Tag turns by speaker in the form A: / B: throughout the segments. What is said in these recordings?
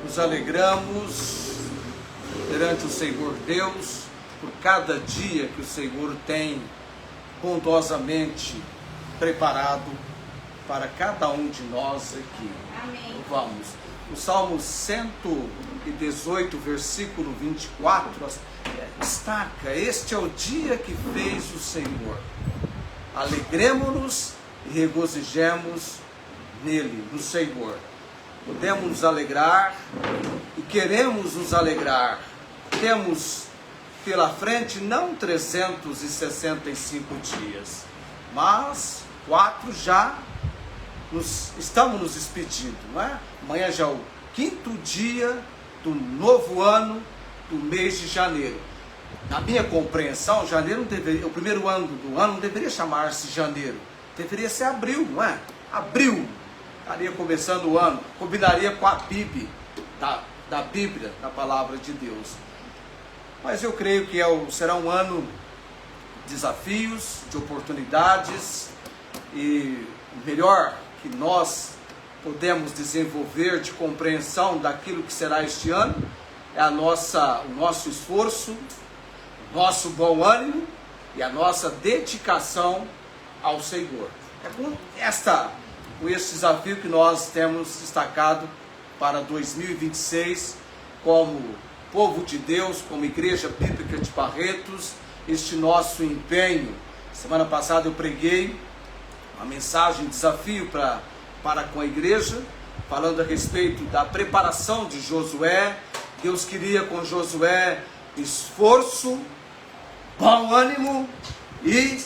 A: Nos alegramos perante o Senhor Deus por cada dia que o Senhor tem bondosamente preparado para cada um de nós aqui.
B: Amém.
A: Vamos. O Salmo 118, versículo 24, destaca: este é o dia que fez o Senhor. Alegremo-nos e regozijemos nele, no Senhor. Podemos nos alegrar e queremos nos alegrar. Temos pela frente não 365 dias, mas 4 já estamos nos despedindo, não é? Amanhã já é o 5º dia do novo ano, do mês de janeiro. Na minha compreensão, janeiro não deveria, o primeiro ano do ano não deveria chamar-se janeiro, deveria ser abril, não é? Abril, estaria começando o ano, combinaria com a Bíblia, da Bíblia, da Palavra de Deus. Mas eu creio que será um ano de desafios, de oportunidades, e o melhor que nós podemos desenvolver de compreensão daquilo que será este ano é o nosso esforço, o nosso bom ânimo e a nossa dedicação ao Senhor. É com esse desafio que nós temos destacado para 2026 como povo de Deus, como Igreja Bíblica de Barretos, este nosso empenho. Semana passada eu preguei uma mensagem, desafio para com a igreja, falando a respeito da preparação de Josué. Deus queria com Josué esforço, bom ânimo, e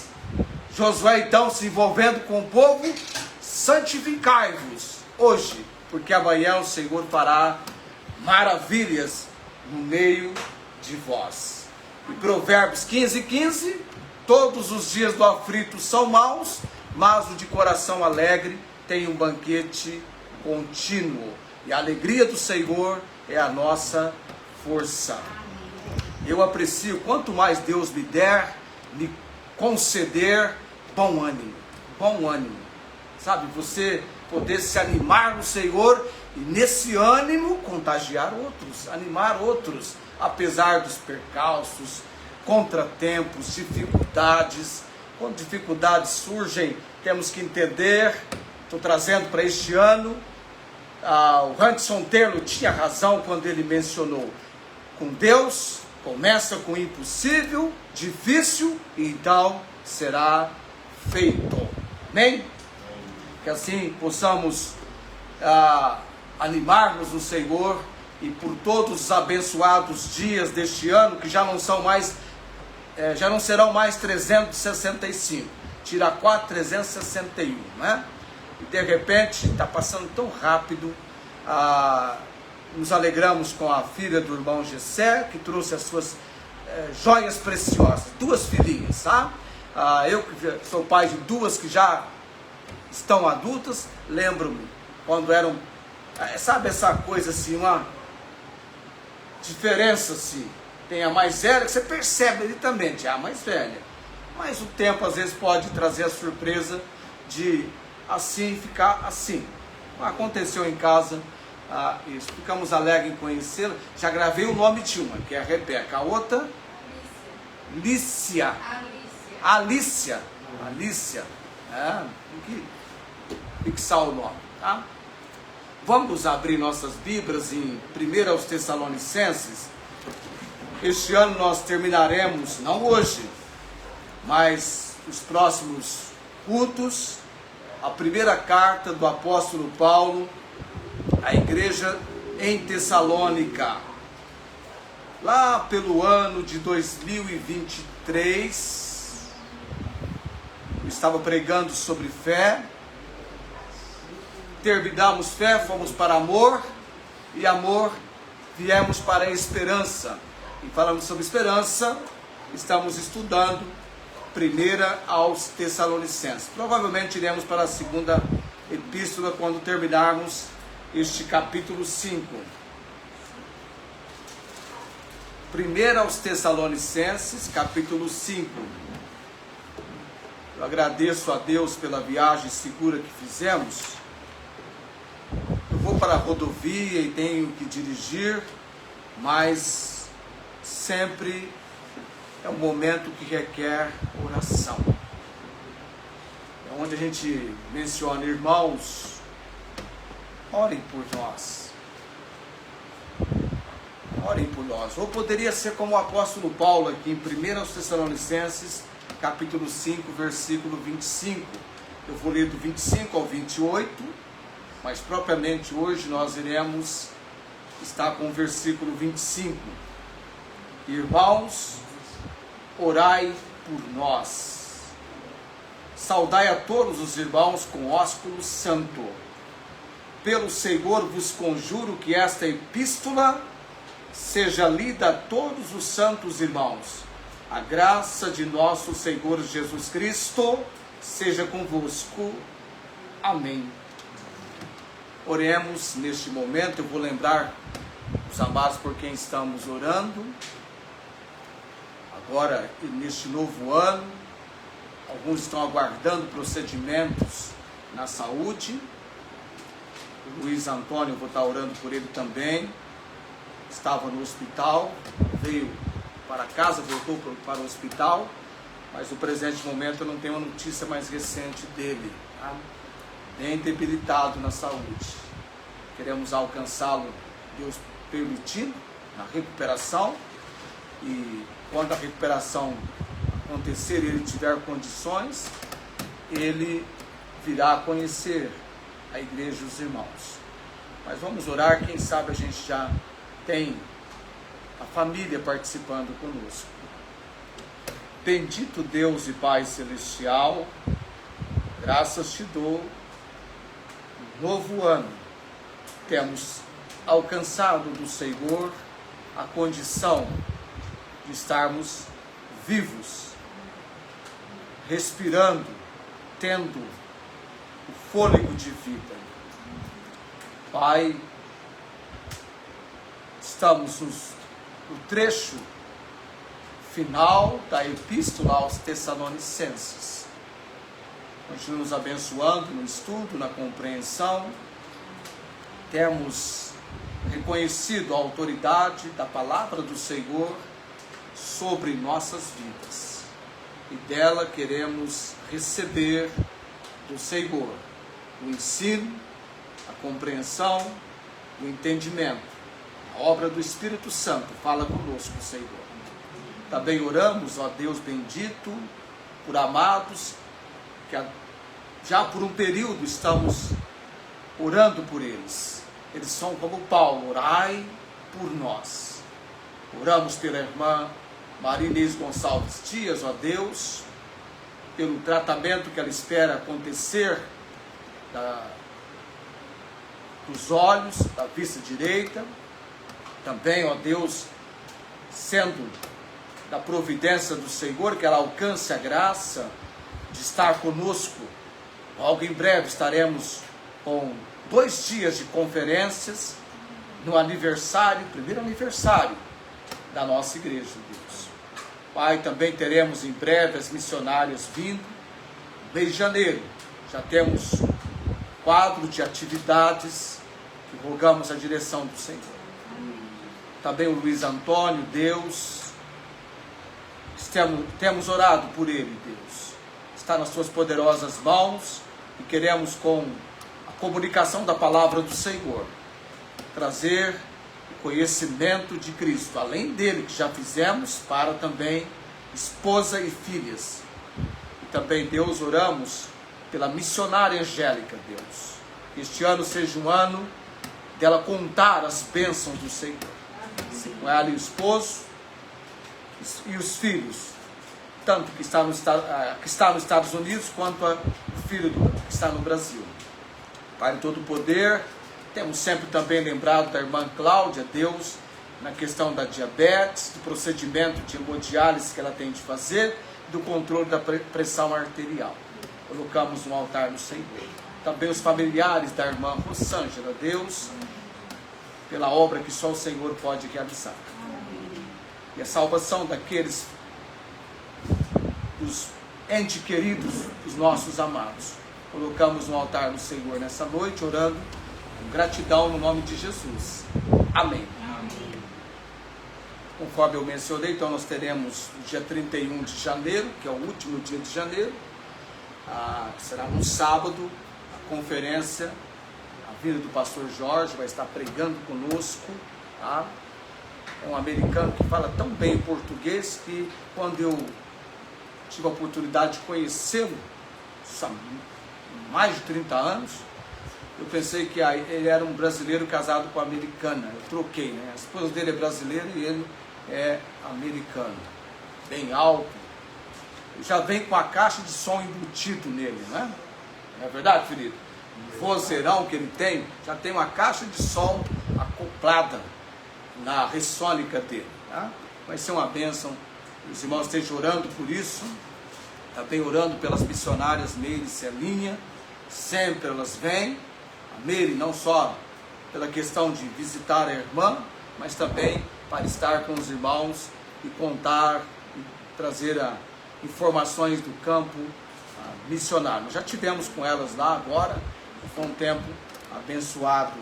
A: Josué então se envolvendo com o povo: santificai-vos hoje, porque amanhã o Senhor fará maravilhas no meio de vós. E Provérbios 15:15, todos os dias do aflito são maus, mas o de coração alegre tem um banquete contínuo. E a alegria do Senhor é a nossa força. Eu aprecio, quanto mais Deus me der, me conceder bom ânimo. Bom ânimo. Sabe, você poder se animar no Senhor e nesse ânimo contagiar outros, animar outros, apesar dos percalços, contratempos, dificuldades. Quando dificuldades surgem, temos que entender. Estou trazendo para este ano, o Hudson Taylor tinha razão quando ele mencionou: com Deus começa com o impossível, difícil, e então será feito. Amém? Que assim possamos animar-nos no Senhor, e por todos os abençoados dias deste ano, que já não serão mais 365, tira 4, 361, né? E de repente está passando tão rápido. Nos alegramos com a filha do irmão Gessé, que trouxe as suas joias preciosas, 2 filhinhas, tá? Eu que sou pai de 2 que já estão adultas, lembro-me quando eram, sabe essa coisa assim, uma diferença assim, tem a mais velha que você percebe ali também, a mais velha, mas o tempo às vezes pode trazer a surpresa de assim ficar assim. Aconteceu em casa isso, ficamos alegres em conhecê-la. Já gravei o nome de uma, que é a Rebeca, a outra Lícia. Alícia. Tem que fixar o nome, tá? Vamos abrir nossas Bíblias em 1 aos Tessalonicenses. Este ano nós terminaremos, não hoje, mas os próximos cultos, a primeira carta do apóstolo Paulo à igreja em Tessalônica. Lá pelo ano de 2023, eu estava pregando sobre fé. Terminamos fé, fomos para amor, e amor viemos para a esperança. E falando sobre esperança, estamos estudando 1 aos Tessalonicenses. Provavelmente iremos para a segunda epístola quando terminarmos este capítulo 5. 1 aos Tessalonicenses, capítulo 5. Eu agradeço a Deus pela viagem segura que fizemos. Eu vou para a rodovia e tenho que dirigir, mas sempre é um momento que requer oração. É onde a gente menciona: irmãos, orem por nós. Orem por nós. Ou poderia ser como o apóstolo Paulo aqui em 1 Tessalonicenses, capítulo 5, versículo 25. Eu vou ler do 25 ao 28, mas propriamente hoje nós iremos estar com o versículo 25. Irmãos, orai por nós. Saudai a todos os irmãos com ósculo santo. Pelo Senhor vos conjuro que esta epístola seja lida a todos os santos irmãos. A graça de nosso Senhor Jesus Cristo seja convosco. Amém. Oremos neste momento. Eu vou lembrar os amados por quem estamos orando. Agora, neste novo ano, alguns estão aguardando procedimentos na saúde. O Luiz Antônio, eu vou estar orando por ele também. Estava no hospital, veio para casa, voltou para o hospital, mas no presente momento eu não tenho uma notícia mais recente dele, tá? Bem debilitado na saúde. Queremos alcançá-lo, Deus permitindo, na recuperação, e quando a recuperação acontecer e ele tiver condições, ele virá a conhecer a igreja e os irmãos. Mas vamos orar, quem sabe a gente já tem a família participando conosco. Bendito Deus e Pai Celestial, graças te dou. No novo ano, temos alcançado do Senhor a condição de estarmos vivos, respirando, tendo o fôlego de vida. Pai, estamos no trecho final da Epístola aos Tessalonicenses. Continua nos abençoando no estudo, na compreensão. Temos reconhecido a autoridade da palavra do Senhor sobre nossas vidas. E dela queremos receber do Senhor o ensino, a compreensão, o entendimento. A obra do Espírito Santo fala conosco, Senhor. Também oramos, ó Deus bendito, por amados, que já por um período estamos orando por eles. Eles são como Paulo: orai por nós. Oramos pela irmã Maria Inês Gonçalves Dias, ó Deus, pelo tratamento que ela espera acontecer dos olhos, da vista direita. Também, ó Deus, sendo da providência do Senhor, que ela alcance a graça de estar conosco. Logo em breve estaremos com 2 dias de conferências no aniversário, primeiro aniversário da nossa igreja, Deus. Pai, também teremos em breve as missionárias vindo. Mês de janeiro já temos quadro de atividades que rogamos a direção do Senhor. Também o Luiz Antônio, Deus, temos orado por ele, Deus. Está nas suas poderosas mãos e queremos, com a comunicação da palavra do Senhor, trazer o conhecimento de Cristo, além dele que já fizemos, para também esposa e filhas. E também, Deus, oramos pela missionária Angélica, Deus. Que este ano seja um ano dela contar as bênçãos do Senhor. Com ela e o esposo e os filhos, tanto que está nos Estados Unidos, quanto o filho que está no Brasil. Pai de todo poder, temos sempre também lembrado da irmã Cláudia, Deus, na questão da diabetes, do procedimento de hemodiálise que ela tem de fazer, do controle da pressão arterial. Colocamos no altar do Senhor. Também os familiares da irmã Rosângela, Deus, pela obra que só o Senhor pode realizar. E a salvação daqueles, dos entes queridos, dos nossos amados. Colocamos no altar do Senhor nessa noite, orando Gratidão no nome de Jesus. Amém. Conforme eu mencionei, então nós teremos o dia 31 de janeiro, que é o último dia de janeiro, será no sábado, a conferência, a vinda do pastor Jorge vai estar pregando conosco, tá? É um americano que fala tão bem português que quando eu tive a oportunidade de conhecê-lo, há mais de 30 anos, eu pensei que ele era um brasileiro casado com uma americana. Eu troquei, né? A esposa dele é brasileira e ele é americano, bem alto, já vem com a caixa de som embutido nele, né? Não é verdade, querido? O vozeirão que ele tem, já tem uma caixa de som acoplada na ressônica dele, tá? Vai ser uma bênção. Os irmãos estejam orando por isso, também orando pelas missionárias Meire e Celinha, sempre elas vêm. A Meire não só pela questão de visitar a irmã, mas também para estar com os irmãos e contar e trazer informações do campo missionário. Nós já tivemos com elas lá agora, foi um tempo abençoado.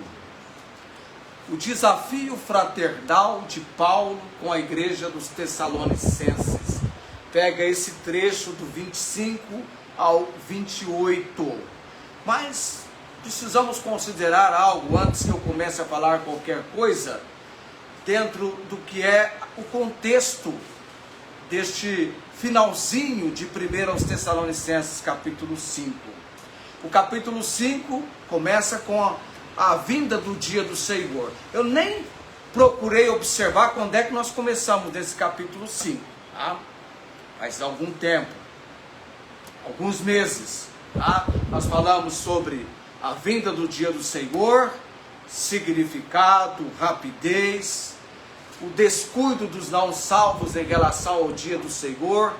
A: O desafio fraternal de Paulo com a igreja dos Tessalonicenses. Pega esse trecho do 25 ao 28. Mas precisamos considerar algo antes que eu comece a falar qualquer coisa, dentro do que é o contexto deste finalzinho de 1 aos Tessalonicenses, capítulo 5. O capítulo 5 começa com a vinda do dia do Senhor. Eu nem procurei observar quando é que nós começamos desse capítulo 5, tá? Faz algum tempo, alguns meses, tá? Nós falamos sobre a vinda do dia do Senhor, significado, rapidez, o descuido dos não salvos em relação ao dia do Senhor.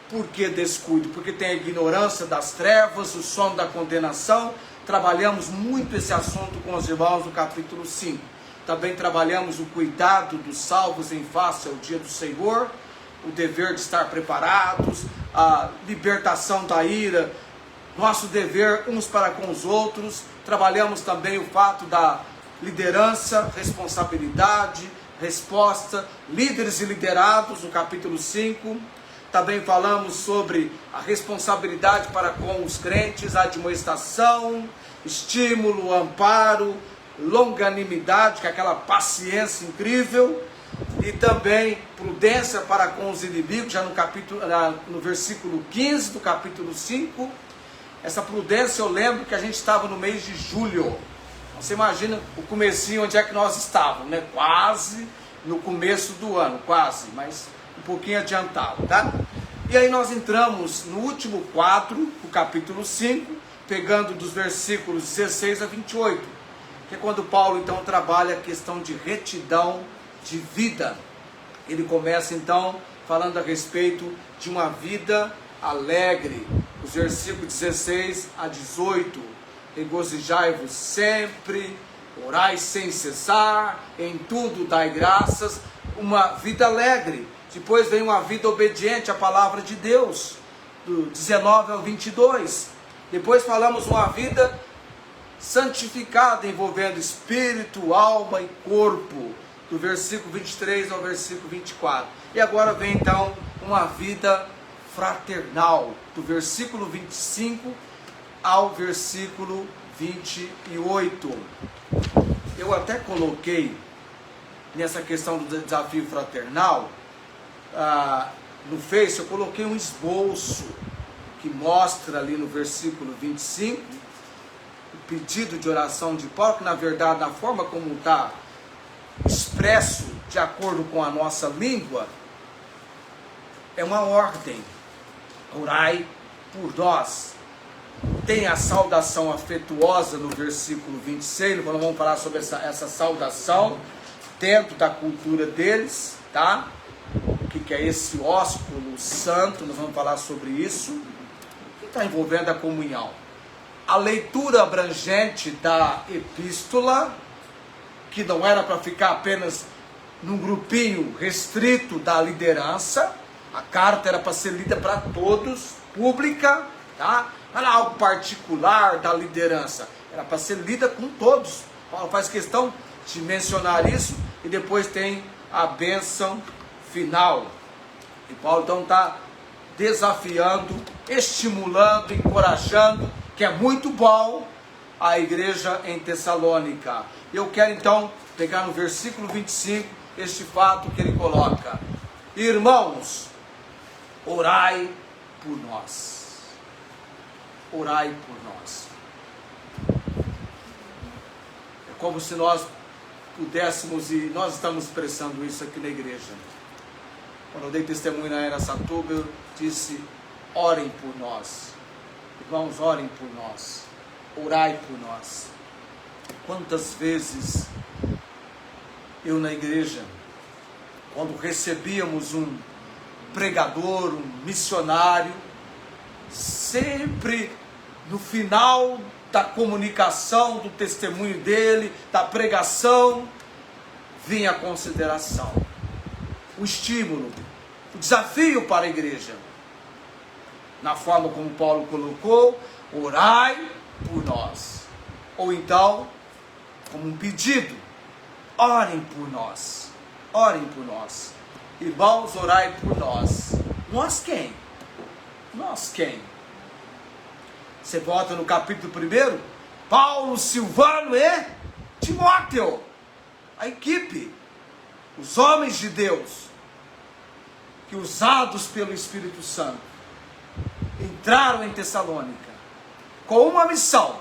A: Por que descuido? Porque tem a ignorância das trevas, o sono da condenação. Trabalhamos muito esse assunto com os irmãos no capítulo 5. Também trabalhamos o cuidado dos salvos em face ao dia do Senhor, o dever de estar preparados, a libertação da ira, nosso dever uns para com os outros. Trabalhamos também o fato da liderança, responsabilidade, resposta, líderes e liderados, no capítulo 5. Também falamos sobre a responsabilidade para com os crentes, a admoestação, estímulo, amparo, longanimidade, que é aquela paciência incrível, e também prudência para com os inimigos, já no versículo 15 do capítulo 5. Essa prudência, eu lembro que a gente estava no mês de julho. Você imagina o comecinho, onde é que nós estávamos, né? Quase no começo do ano, quase, mas um pouquinho adiantado, tá? E aí nós entramos no último quadro do capítulo 5, pegando dos versículos 16 a 28, que é quando Paulo então trabalha a questão de retidão de vida. Ele começa então falando a respeito de uma vida alegre, os versículos 16 a 18, regozijai-vos sempre, orai sem cessar, em tudo dai graças, uma vida alegre. Depois vem uma vida obediente à palavra de Deus, do 19 ao 22. Depois falamos uma vida santificada, envolvendo espírito, alma e corpo, do versículo 23 ao versículo 24. E agora vem então uma vida fraternal, do versículo 25 ao versículo 28. Eu até coloquei nessa questão do desafio fraternal, no Face, eu coloquei um esboço que mostra ali no versículo 25 o pedido de oração de Paulo, que na verdade, na forma como está expresso de acordo com a nossa língua, é uma ordem: orai por nós. Tem a saudação afetuosa no versículo 26, nós vamos falar sobre essa saudação dentro da cultura deles, tá? O que é esse ósculo santo, nós vamos falar sobre isso, que está envolvendo a comunhão. A leitura abrangente da epístola, que não era para ficar apenas num grupinho restrito da liderança, a carta era para ser lida para todos, pública, tá? Não era algo particular da liderança, era para ser lida com todos. Paulo faz questão de mencionar isso e depois tem a bênção final. E Paulo então está desafiando, estimulando, encorajando, que é muito bom, a igreja em Tessalônica. Eu quero então pegar no versículo 25 este fato que ele coloca: irmãos, orai por nós. Orai por nós. É como se nós pudéssemos, e nós estamos expressando isso aqui na igreja. Quando eu dei testemunho na Araçatuba, eu disse: orem por nós. Irmãos, orem por nós. Orai por nós. Quantas vezes eu na igreja, quando recebíamos um pregador, um missionário, sempre no final da comunicação, do testemunho dele, da pregação, vinha a consideração, o estímulo, o desafio para a igreja. Na forma como Paulo colocou: orai por nós. Ou então, como um pedido: orem por nós. Orem por nós. Irmãos, orai por nós. Nós quem? Nós quem? Você volta no capítulo 1, Paulo, Silvano e Timóteo, a equipe, os homens de Deus, que usados pelo Espírito Santo, entraram em Tessalônica, com uma missão.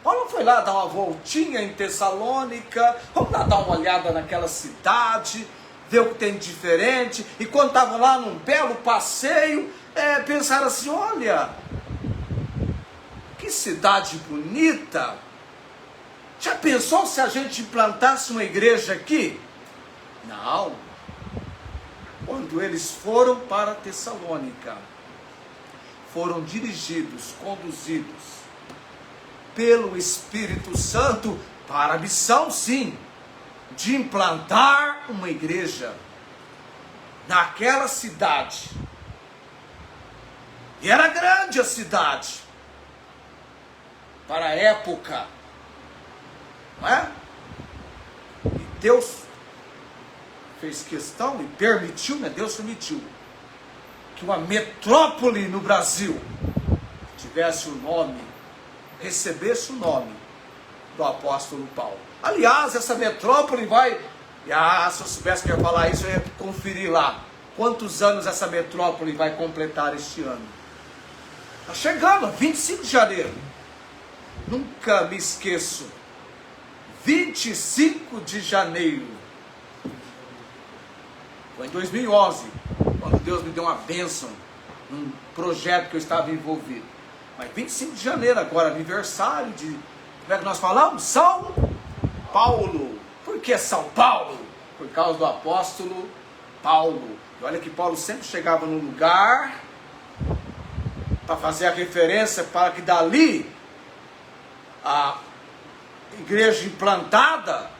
A: Paulo foi lá dar uma voltinha em Tessalônica, vamos lá dar uma olhada naquela cidade, ver o que tem de diferente, e quando estavam lá num belo passeio, pensaram assim: olha, que cidade bonita, já pensou se a gente implantasse uma igreja aqui? Não. Quando eles foram para Tessalônica, foram dirigidos, conduzidos pelo Espírito Santo para a missão, sim, de implantar uma igreja naquela cidade. E era grande a cidade para a época, não é? E Deus fez questão e permitiu, né? Deus permitiu que uma metrópole no Brasil tivesse o nome, recebesse o nome do apóstolo Paulo. Aliás, essa metrópole vai... se eu soubesse que eu ia falar isso, eu ia conferir lá. Quantos anos essa metrópole vai completar este ano? Está chegando, 25 de janeiro. Nunca me esqueço. 25 de janeiro. Foi em 2011, quando Deus me deu uma bênção num projeto que eu estava envolvido. Mas 25 de janeiro agora, aniversário de... Como é que nós falamos? São Paulo. Por que São Paulo? Por causa do apóstolo Paulo. E olha que Paulo sempre chegava num lugar para fazer a referência, para que dali a igreja implantada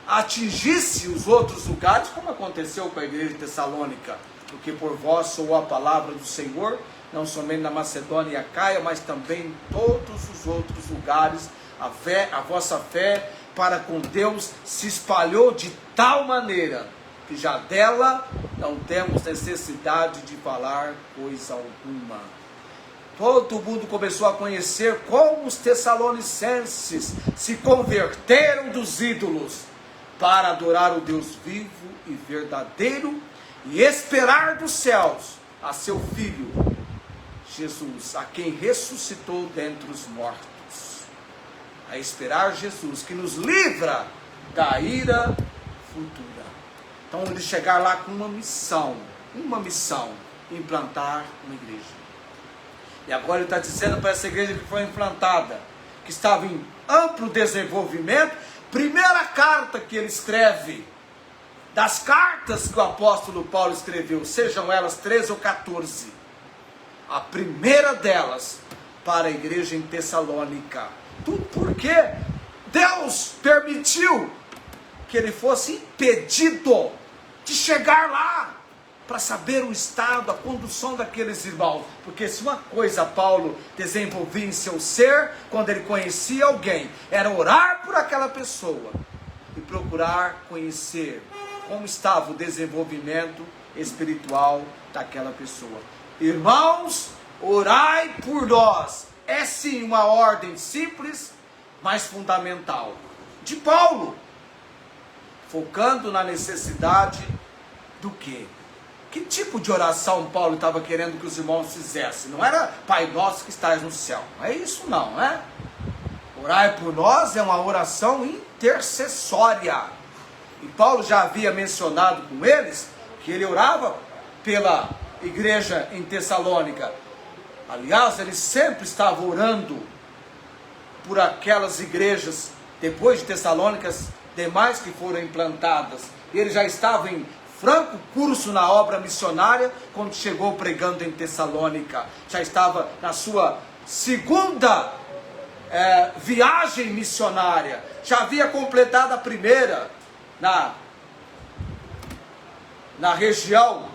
A: atingisse os outros lugares, como aconteceu com a igreja de Tessalônica. Porque por vós soou a palavra do Senhor, não somente na Macedônia e Acaia, mas também em todos os outros lugares. A vossa fé para com Deus se espalhou de tal maneira que já dela não temos necessidade de falar coisa alguma. Todo mundo começou a conhecer como os tessalonicenses se converteram dos ídolos para adorar o Deus vivo e verdadeiro e esperar dos céus a seu Filho, Jesus, a quem ressuscitou dentre os mortos. A esperar Jesus, que nos livra da ira futura. Então ele chegar lá com uma missão, implantar uma igreja. E agora ele está dizendo para essa igreja que foi implantada, que estava em amplo desenvolvimento, primeira carta que ele escreve, das cartas que o apóstolo Paulo escreveu, sejam elas 13 ou 14, a primeira delas para a igreja em Tessalônica. Tudo porque Deus permitiu que ele fosse impedido de chegar lá para saber o estado, a condução daqueles irmãos. Porque se uma coisa Paulo desenvolvia em seu ser, quando ele conhecia alguém, era orar por aquela pessoa e procurar conhecer como estava o desenvolvimento espiritual daquela pessoa. Irmãos, orai por nós. É sim uma ordem simples, mas fundamental. De Paulo, focando na necessidade do quê? Que tipo de oração Paulo estava querendo que os irmãos fizessem? Não era Pai Nosso que estás no céu. Não é isso não, é? Orai por nós é uma oração intercessória. E Paulo já havia mencionado com eles que ele orava pela igreja em Tessalônica. Aliás, ele sempre estava orando por aquelas igrejas, depois de Tessalônicas, demais que foram implantadas. Ele já estava em franco curso na obra missionária, quando chegou pregando em Tessalônica. Já estava na sua segunda viagem missionária. Já havia completado a primeira, na região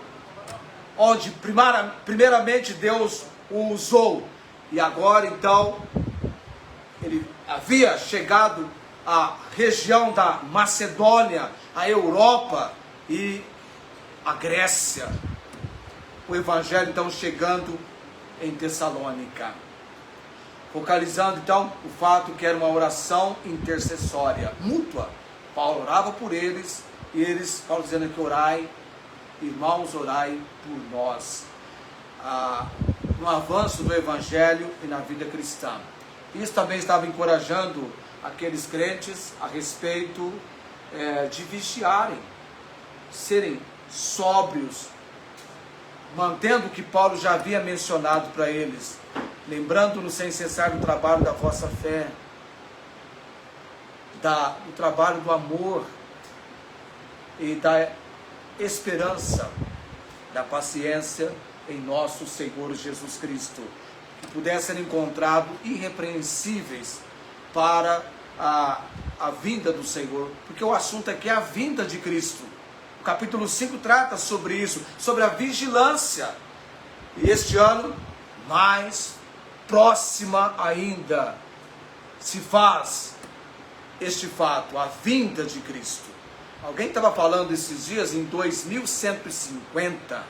A: onde primeiramente Deus o usou. E agora então, ele havia chegado à região da Macedônia, a Europa e a Grécia. O evangelho então chegando em Tessalônica. Focalizando então o fato que era uma oração intercessória, mútua. Paulo orava por eles, e eles, Paulo dizendo que orai, irmãos, orai por nós. No avanço do evangelho e na vida cristã. Isso também estava encorajando aqueles crentes a respeito de vigiarem, serem sóbrios, mantendo o que Paulo já havia mencionado para eles, lembrando-nos sem cessar do trabalho da vossa fé, do trabalho do amor e da esperança, da paciência em nosso Senhor Jesus Cristo, que pudessem ser encontrados irrepreensíveis para a vinda do Senhor, porque o assunto aqui é a vinda de Cristo. O capítulo 5 trata sobre isso, sobre a vigilância, e este ano, mais próxima ainda, se faz este fato, a vinda de Cristo. Alguém estava falando esses dias em 2150,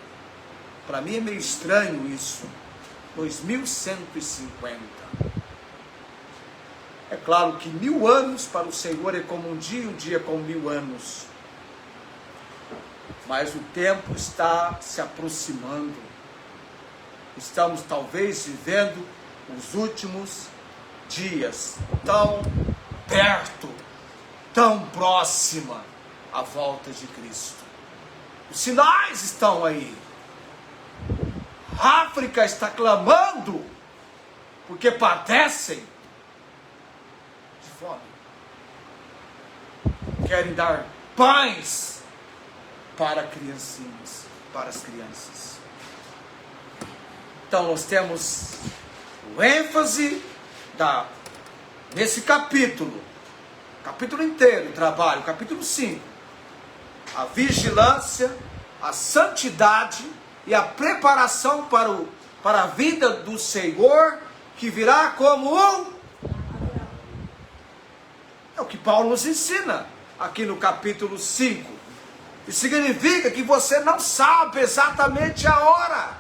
A: para mim é meio estranho isso, 2150. É claro que 1000 anos para o Senhor é como um dia, e um dia como 1000 anos. Mas o tempo está se aproximando. Estamos talvez vivendo os últimos dias, tão perto, tão próxima a volta de Cristo. Os sinais estão aí. A África está clamando porque padecem de fome. Querem dar pães para criancinhas, para as crianças. Então nós temos o ênfase nesse capítulo inteiro, trabalho, capítulo 5, a vigilância, a santidade e a preparação para a vinda do Senhor, que virá como é o que Paulo nos ensina aqui no capítulo 5. E significa que você não sabe exatamente a hora.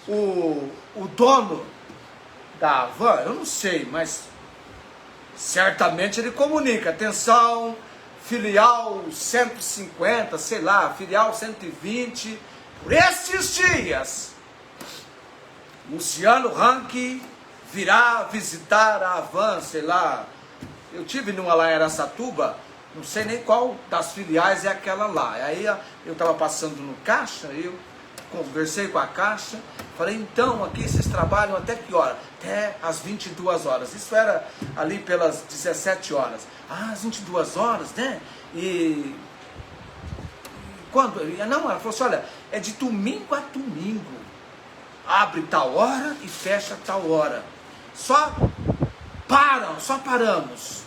A: O dono da van, eu não sei, mas certamente ele comunica, atenção, filial 150, sei lá, filial 120, por esses dias, Luciano Rank virá visitar a van, sei lá, eu tive numa lá em Araçatuba, não sei nem qual das filiais é aquela lá, aí eu estava passando no caixa, eu conversei com a caixa, falei, então, aqui vocês trabalham até que hora? Até às 22 horas, isso era ali pelas 17 horas, às 22 horas, né? E quando? Não, ela falou assim, olha, é de domingo a domingo, abre tal hora e fecha tal hora, só paramos,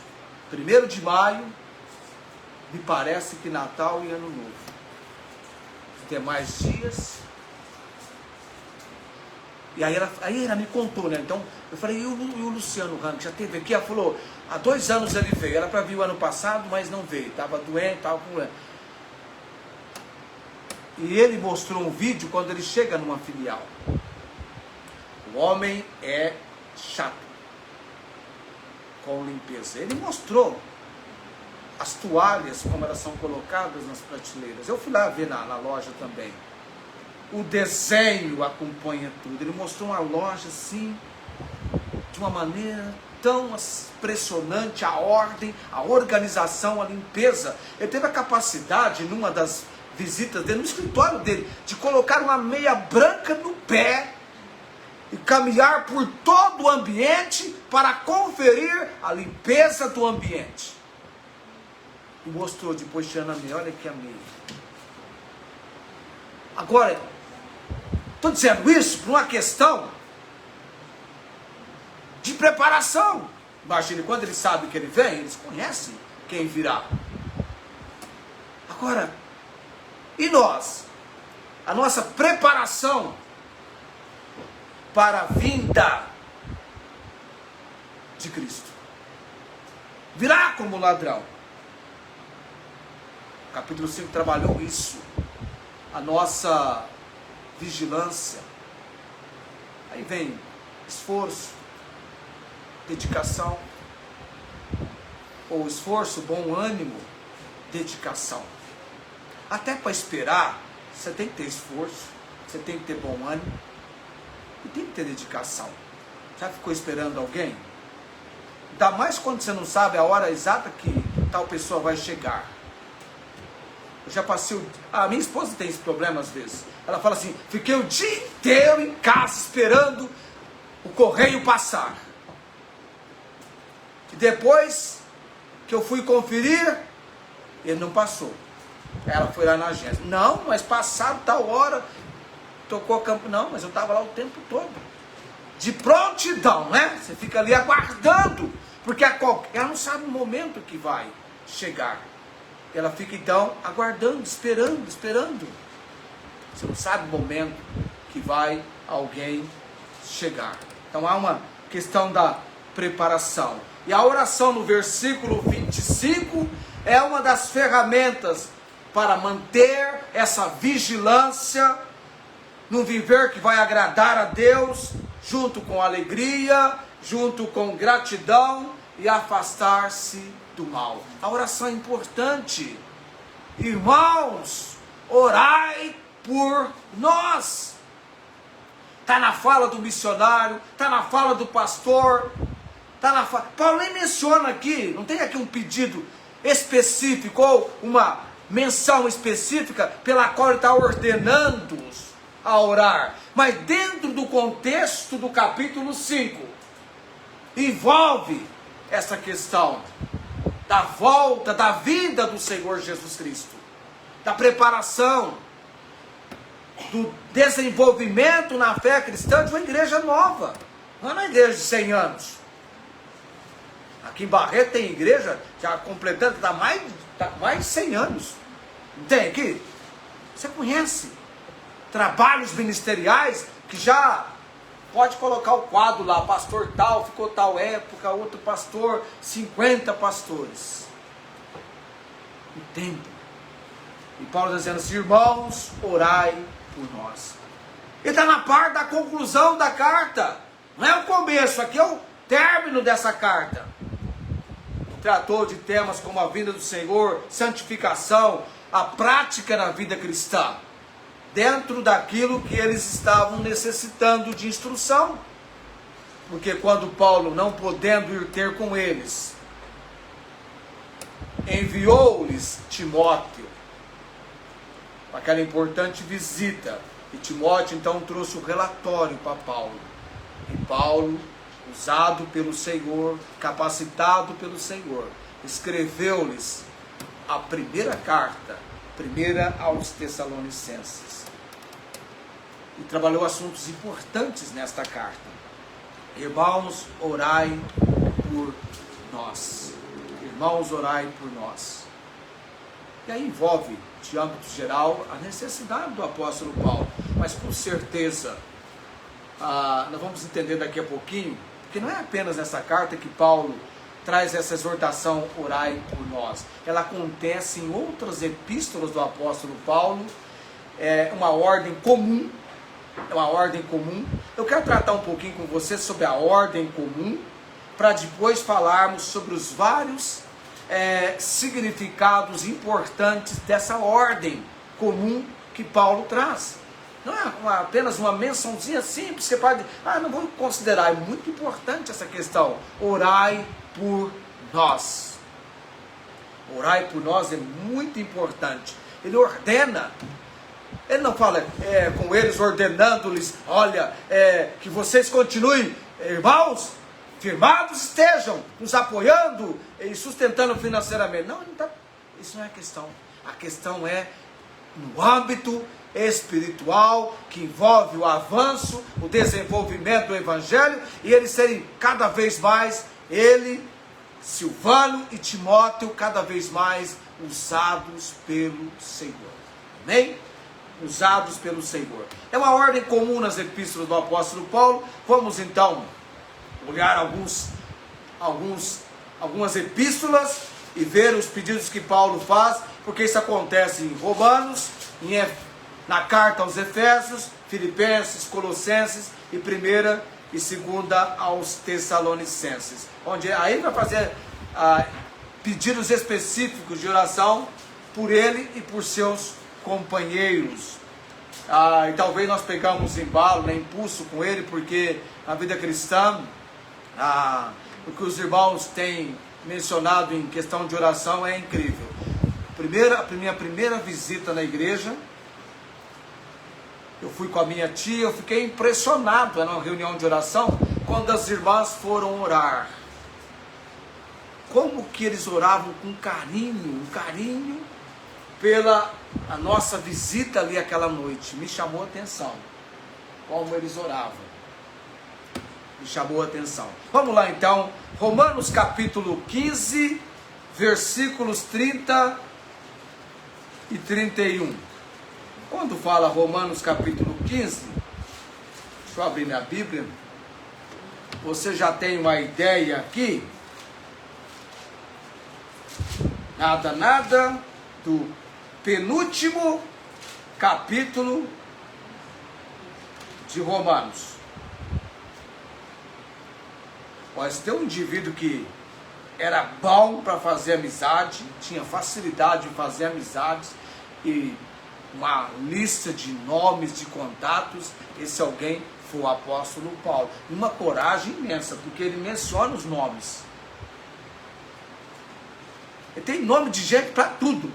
A: 1º de maio me parece que Natal e Ano Novo. Os demais dias. E aí ela me contou, né? Então eu falei, e o Luciano Hang, já teve aqui? Ela falou, há 2 anos ele veio. Era para vir o ano passado, mas não veio. Estava doente, estava com problema. E ele mostrou um vídeo quando ele chega numa filial. O homem é chato com limpeza. Ele mostrou as toalhas, como elas são colocadas nas prateleiras. Eu fui lá ver na loja também. O desenho acompanha tudo. Ele mostrou uma loja assim, de uma maneira tão impressionante, a ordem, a organização, a limpeza. Ele teve a capacidade, numa das visitas dele, no escritório dele, de colocar uma meia branca no pé e caminhar por todo o ambiente para conferir a limpeza do ambiente. E mostrou depois, tirando a meia, olha aqui a meia. Agora, estou dizendo isso por uma questão de preparação. Imagine, quando eles sabem que ele vem, eles conhecem quem virá. Agora, e nós? A nossa preparação para a vinda de Cristo. Virá como ladrão. O capítulo 5 trabalhou isso. A nossa vigilância. Aí vem esforço, dedicação. Ou esforço, bom ânimo, dedicação. Até para esperar, você tem que ter esforço, você tem que ter bom ânimo e tem que ter dedicação. Já ficou esperando alguém? Ainda mais quando você não sabe a hora exata que tal pessoa vai chegar. Eu já passei a minha esposa tem esse problema às vezes. Ela fala assim, fiquei o dia inteiro em casa esperando o correio passar. E depois que eu fui conferir, ele não passou. Ela foi lá na agência. Não, mas passado tal hora, tocou a campo. Não, mas eu estava lá o tempo todo. De prontidão, né? Você fica ali aguardando. Porque ela não sabe o momento que vai chegar. Ela fica então aguardando, esperando. Você não sabe o momento que vai alguém chegar. Então há uma questão da preparação. E a oração no versículo 25 é uma das ferramentas para manter essa vigilância num viver que vai agradar a Deus, junto com alegria, junto com gratidão e afastar-se do mal. A oração é importante. Irmãos, orai por nós. Está na fala do missionário, está na fala do pastor, está na fala. Paulo nem menciona aqui, não tem aqui um pedido específico ou uma menção específica pela qual ele está ordenando-os a orar. Mas dentro do contexto do capítulo 5, envolve essa questão da volta, da vinda do Senhor Jesus Cristo, da preparação, do desenvolvimento na fé cristã de uma igreja nova. Não é uma igreja de 100 anos. Aqui em Barreto tem igreja já completando, está mais de 100 anos. Não tem aqui? Você conhece trabalhos ministeriais que já pode colocar o quadro lá, pastor tal, ficou tal época, outro pastor, 50 pastores. O tempo. E Paulo está dizendo assim, irmãos, orai por nós. Ele está na parte da conclusão da carta. Não é o começo, aqui é o término dessa carta. Tratou de temas como a vinda do Senhor, santificação, a prática na vida cristã, dentro daquilo que eles estavam necessitando de instrução. Porque quando Paulo, não podendo ir ter com eles, enviou-lhes Timóteo, aquela importante visita, e Timóteo então trouxe o relatório para Paulo. E Paulo, usado pelo Senhor, capacitado pelo Senhor, escreveu-lhes a primeira carta, primeira aos Tessalonicenses. E trabalhou assuntos importantes nesta carta. Irmãos, orai por nós. Irmãos, orai por nós. E aí envolve, de âmbito geral, a necessidade do apóstolo Paulo. Mas com certeza, nós vamos entender daqui a pouquinho, porque não é apenas nessa carta que Paulo traz essa exortação, orai por nós. Ela acontece em outras epístolas do apóstolo Paulo, é uma ordem comum, Eu quero tratar um pouquinho com você sobre a ordem comum, para depois falarmos sobre os vários significados importantes dessa ordem comum que Paulo traz. Não é apenas uma mençãozinha simples, você pode, não vou considerar, é muito importante essa questão, orai por nós. Orai por nós é muito importante. Ele ordena, ele não fala com eles, ordenando-lhes, olha, que vocês continuem, irmãos, firmados estejam, nos apoiando e sustentando financeiramente. Não, isso não é a questão. A questão é no âmbito espiritual, que envolve o avanço, o desenvolvimento do Evangelho, e eles serem cada vez mais, Silvano e Timóteo, cada vez mais usados pelo Senhor. Amém? Usados pelo Senhor. É uma ordem comum nas epístolas do apóstolo Paulo. Vamos então olhar algumas epístolas e ver os pedidos que Paulo faz, porque isso acontece em Romanos, na carta aos Efésios, Filipenses, Colossenses e 1ª e 2ª aos Tessalonicenses, onde aí vai fazer pedidos específicos de oração por ele e por seus companheiros. E talvez nós pegamos embalo, impulso com ele, porque na vida cristã, o que os irmãos têm mencionado em questão de oração é incrível. A minha primeira visita na igreja, eu fui com a minha tia, eu fiquei impressionado, era uma reunião de oração, quando as irmãs foram orar. Como que eles oravam com carinho, pela a nossa visita ali aquela noite. Me chamou a atenção, como eles oravam. Me chamou a atenção. Vamos lá então, Romanos capítulo 15, versículos 30 e 31. Quando fala Romanos capítulo 15, deixa eu abrir minha Bíblia, você já tem uma ideia aqui, nada do penúltimo capítulo de Romanos. Pode ter um indivíduo que era bom para fazer amizade, tinha facilidade de fazer amizades e uma lista de nomes, de contatos. Esse alguém foi o apóstolo Paulo. Uma coragem imensa, porque ele menciona os nomes. Ele tem nome de gente para tudo.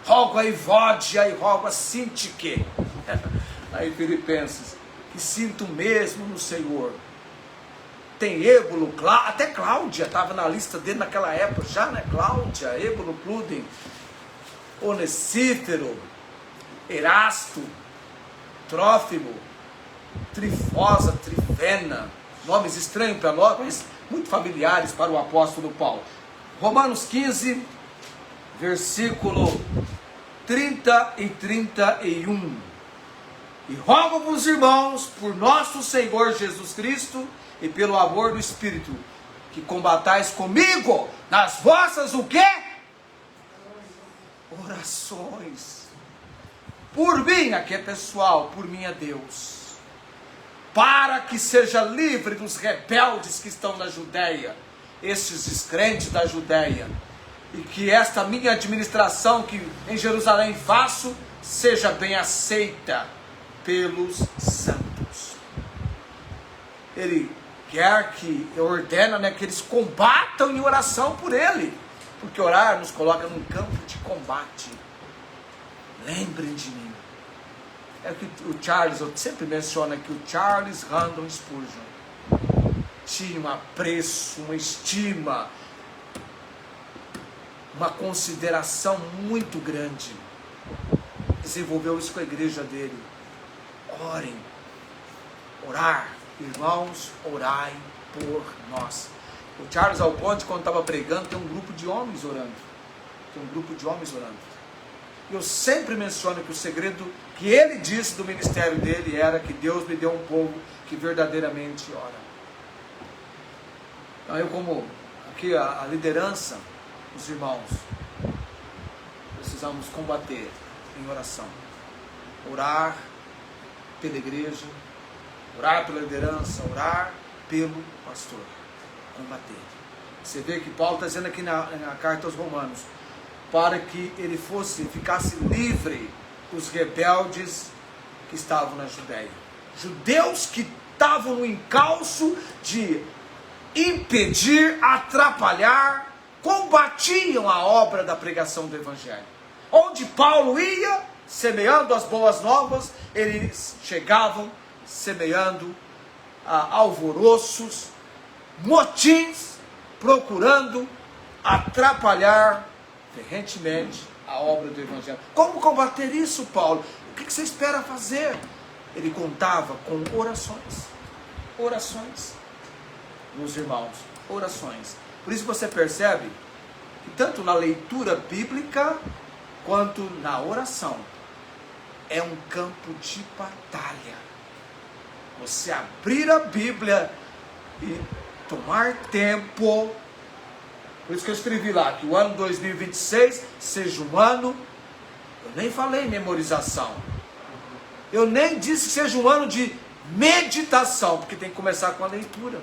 A: Rogo a Evódia e rogo a Sintique. Aí Filipenses, que sinto mesmo no Senhor. Tem Ébulo, até Cláudia estava na lista dele naquela época já, né? Cláudia, Ébulo, Plúden, Onesífero, Erasto, Trófimo, Trifosa, Trifena, nomes estranhos para nós, mas muito familiares para o apóstolo Paulo. Romanos 15, versículo 30 e 31. E rogo-vos, irmãos, por nosso Senhor Jesus Cristo e pelo amor do Espírito, que combatais comigo nas vossas o quê? Orações. Por mim, aqui é pessoal, por mim é Deus, para que seja livre dos rebeldes que estão na Judéia, estes descrentes da Judéia, e que esta minha administração que em Jerusalém faço, seja bem aceita pelos santos. Ele quer que, ordena, que eles combatam em oração por ele, porque orar nos coloca num campo de combate. Lembrem de mim. É que o Charles, eu sempre menciono aqui, o Charles Haddon Spurgeon tinha um apreço, uma estima, uma consideração muito grande. Desenvolveu isso com a igreja dele. Orem, orar, irmãos, orai por nós. O Charles Alponte, quando estava pregando, tem um grupo de homens orando. Eu sempre menciono que o segredo que ele disse do ministério dele era que Deus me deu um povo que verdadeiramente ora. Então eu, como aqui a liderança, os irmãos, precisamos combater em oração. Orar pela igreja, orar pela liderança, orar pelo pastor. Combater. Você vê que Paulo está dizendo aqui na carta aos Romanos, para que ele ficasse livre dos rebeldes que estavam na Judéia. Judeus que estavam no encalço de impedir, atrapalhar, combatiam a obra da pregação do Evangelho. Onde Paulo ia, semeando as boas novas, eles chegavam semeando alvoroços, motins, procurando atrapalhar ferrentemente a obra do Evangelho. Como combater isso, Paulo? O que você espera fazer? Ele contava com orações. Orações. Meus irmãos, orações. Por isso você percebe que tanto na leitura bíblica quanto na oração é um campo de batalha. Você abrir a Bíblia e tomar tempo. Por isso que eu escrevi lá, que o ano 2026 seja um ano, eu nem falei memorização, eu nem disse que seja um ano de meditação, porque tem que começar com a leitura.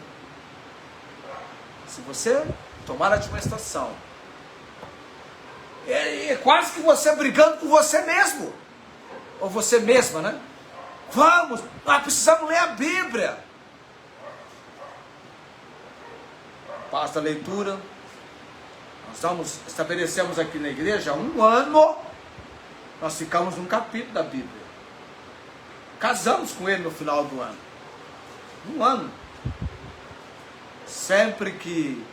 A: Se você tomar a administração, é quase que você brigando com você mesmo, ou você mesma, né? Vamos, nós precisamos ler a Bíblia. Passa a leitura. Estabelecemos aqui na igreja um ano, nós ficamos num capítulo da Bíblia. Casamos com ele no final do ano. Um ano. Sempre que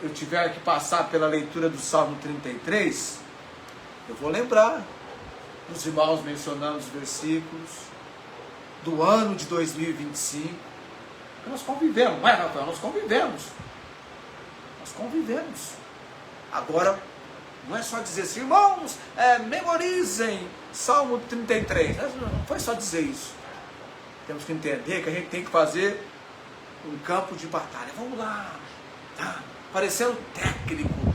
A: eu tiver que passar pela leitura do Salmo 33, eu vou lembrar dos irmãos mencionando os versículos do ano de 2025. Nós convivemos, não é, Rafael? Nós convivemos. Nós convivemos. Agora, não é só dizer assim, irmãos, memorizem Salmo 33. Não foi só dizer isso. Temos que entender que a gente tem que fazer um campo de batalha. Vamos lá. Tá? Parecendo técnico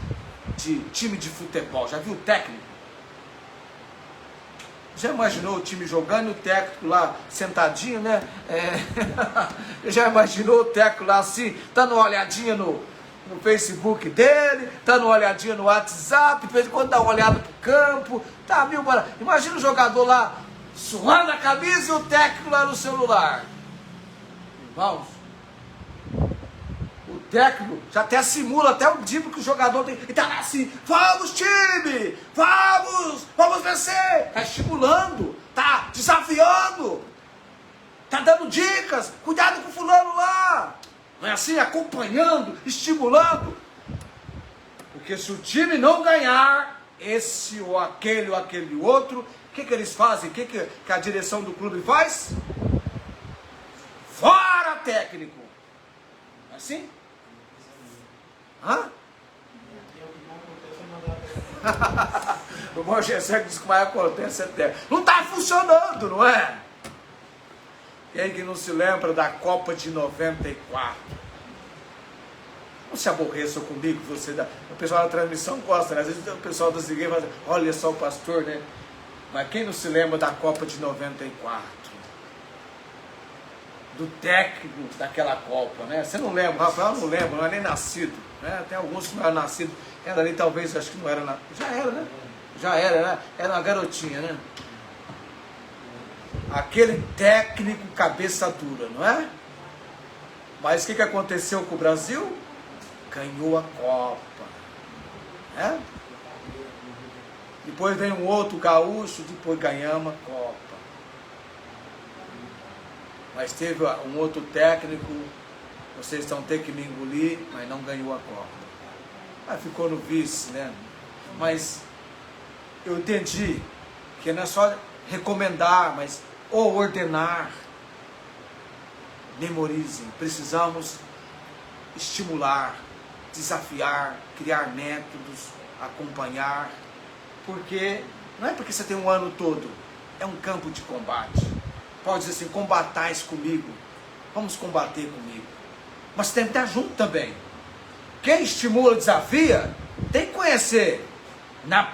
A: de time de futebol. Já viu o técnico? Já imaginou o time jogando e o técnico lá sentadinho, né? Já imaginou o técnico lá assim, dando uma olhadinha no Facebook dele, dando uma olhadinha no WhatsApp, de vez em quando dá uma olhada pro campo, tá mil para. Imagina o jogador lá suando a camisa e o técnico lá no celular. Irmãos, o técnico já até simula até o tipo que o jogador tem. E tá lá assim, vamos time, vamos vencer. Tá estimulando, tá desafiando, tá dando dicas, cuidado com o fulano lá. Não é assim? Acompanhando, estimulando. Porque se o time não ganhar, esse ou aquele outro, o que eles fazem? O que a direção do clube faz? Fora técnico. Não é assim? Hã? O irmão Gessé diz que mais acontece até. Não está funcionando, não é? Quem que não se lembra da Copa de 94? Não se aborreça comigo, o pessoal da transmissão gosta, né? Às vezes o pessoal das igrejas fala, olha só o pastor, né? Mas quem não se lembra da Copa de 94? Do técnico daquela Copa, né? Você não lembra? Rafael não lembra, não é nem nascido, né? Tem alguns que não eram nascidos. Ela ali talvez, acho que não era, já era, né? Já era, né? Era uma garotinha, né? Aquele técnico cabeça dura, não é? Mas o que aconteceu com o Brasil? Ganhou a Copa, né? Depois vem um outro gaúcho, depois ganhamos a Copa. Mas teve um outro técnico, vocês vão ter que me engolir, mas não ganhou a Copa. Aí ficou no vice, né? Mas eu entendi que não é só recomendar, mas ou ordenar. Memorizem, precisamos estimular, desafiar, criar métodos, acompanhar, porque não é porque você tem um ano todo, é um campo de combate. Paulo diz assim: combatais comigo, vamos combater comigo, mas tem que estar junto também. Quem estimula, desafia, tem que conhecer,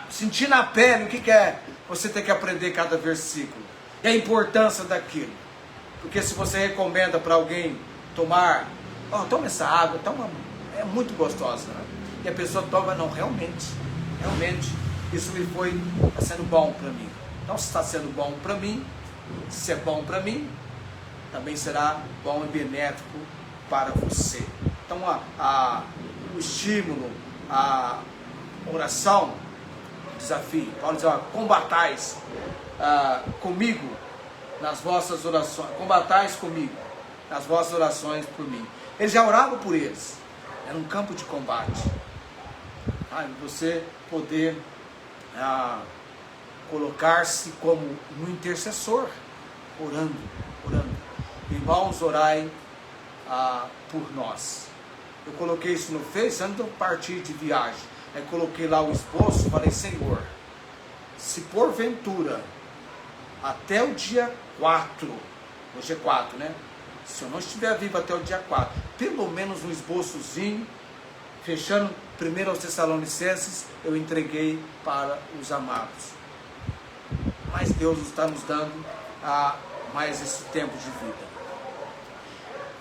A: sentir na pele o que é. Você tem que aprender cada versículo e a importância daquilo. Porque se você recomenda para alguém tomar, toma essa água, é muito gostosa, né? E a pessoa toma, não, realmente, isso está sendo bom para mim. Então, se está sendo bom para mim, se é bom para mim, também será bom e benéfico para você. Então, o estímulo, a oração, desafio. Paulo diz: combatais comigo nas vossas orações, combatais comigo nas vossas orações por mim. Ele já orava por eles, era um campo de combate. Você poder colocar-se como um intercessor, orando. Irmãos, orai por nós. Eu coloquei isso no Face antes de eu partir de viagem. Aí coloquei lá o esboço, falei: Senhor, se porventura até o dia 4, hoje é 4, né? Se eu não estiver vivo até o dia 4, pelo menos um esboçozinho, fechando 1 aos Tessalonicenses, eu entreguei para os amados. Mas Deus está nos dando mais esse tempo de vida.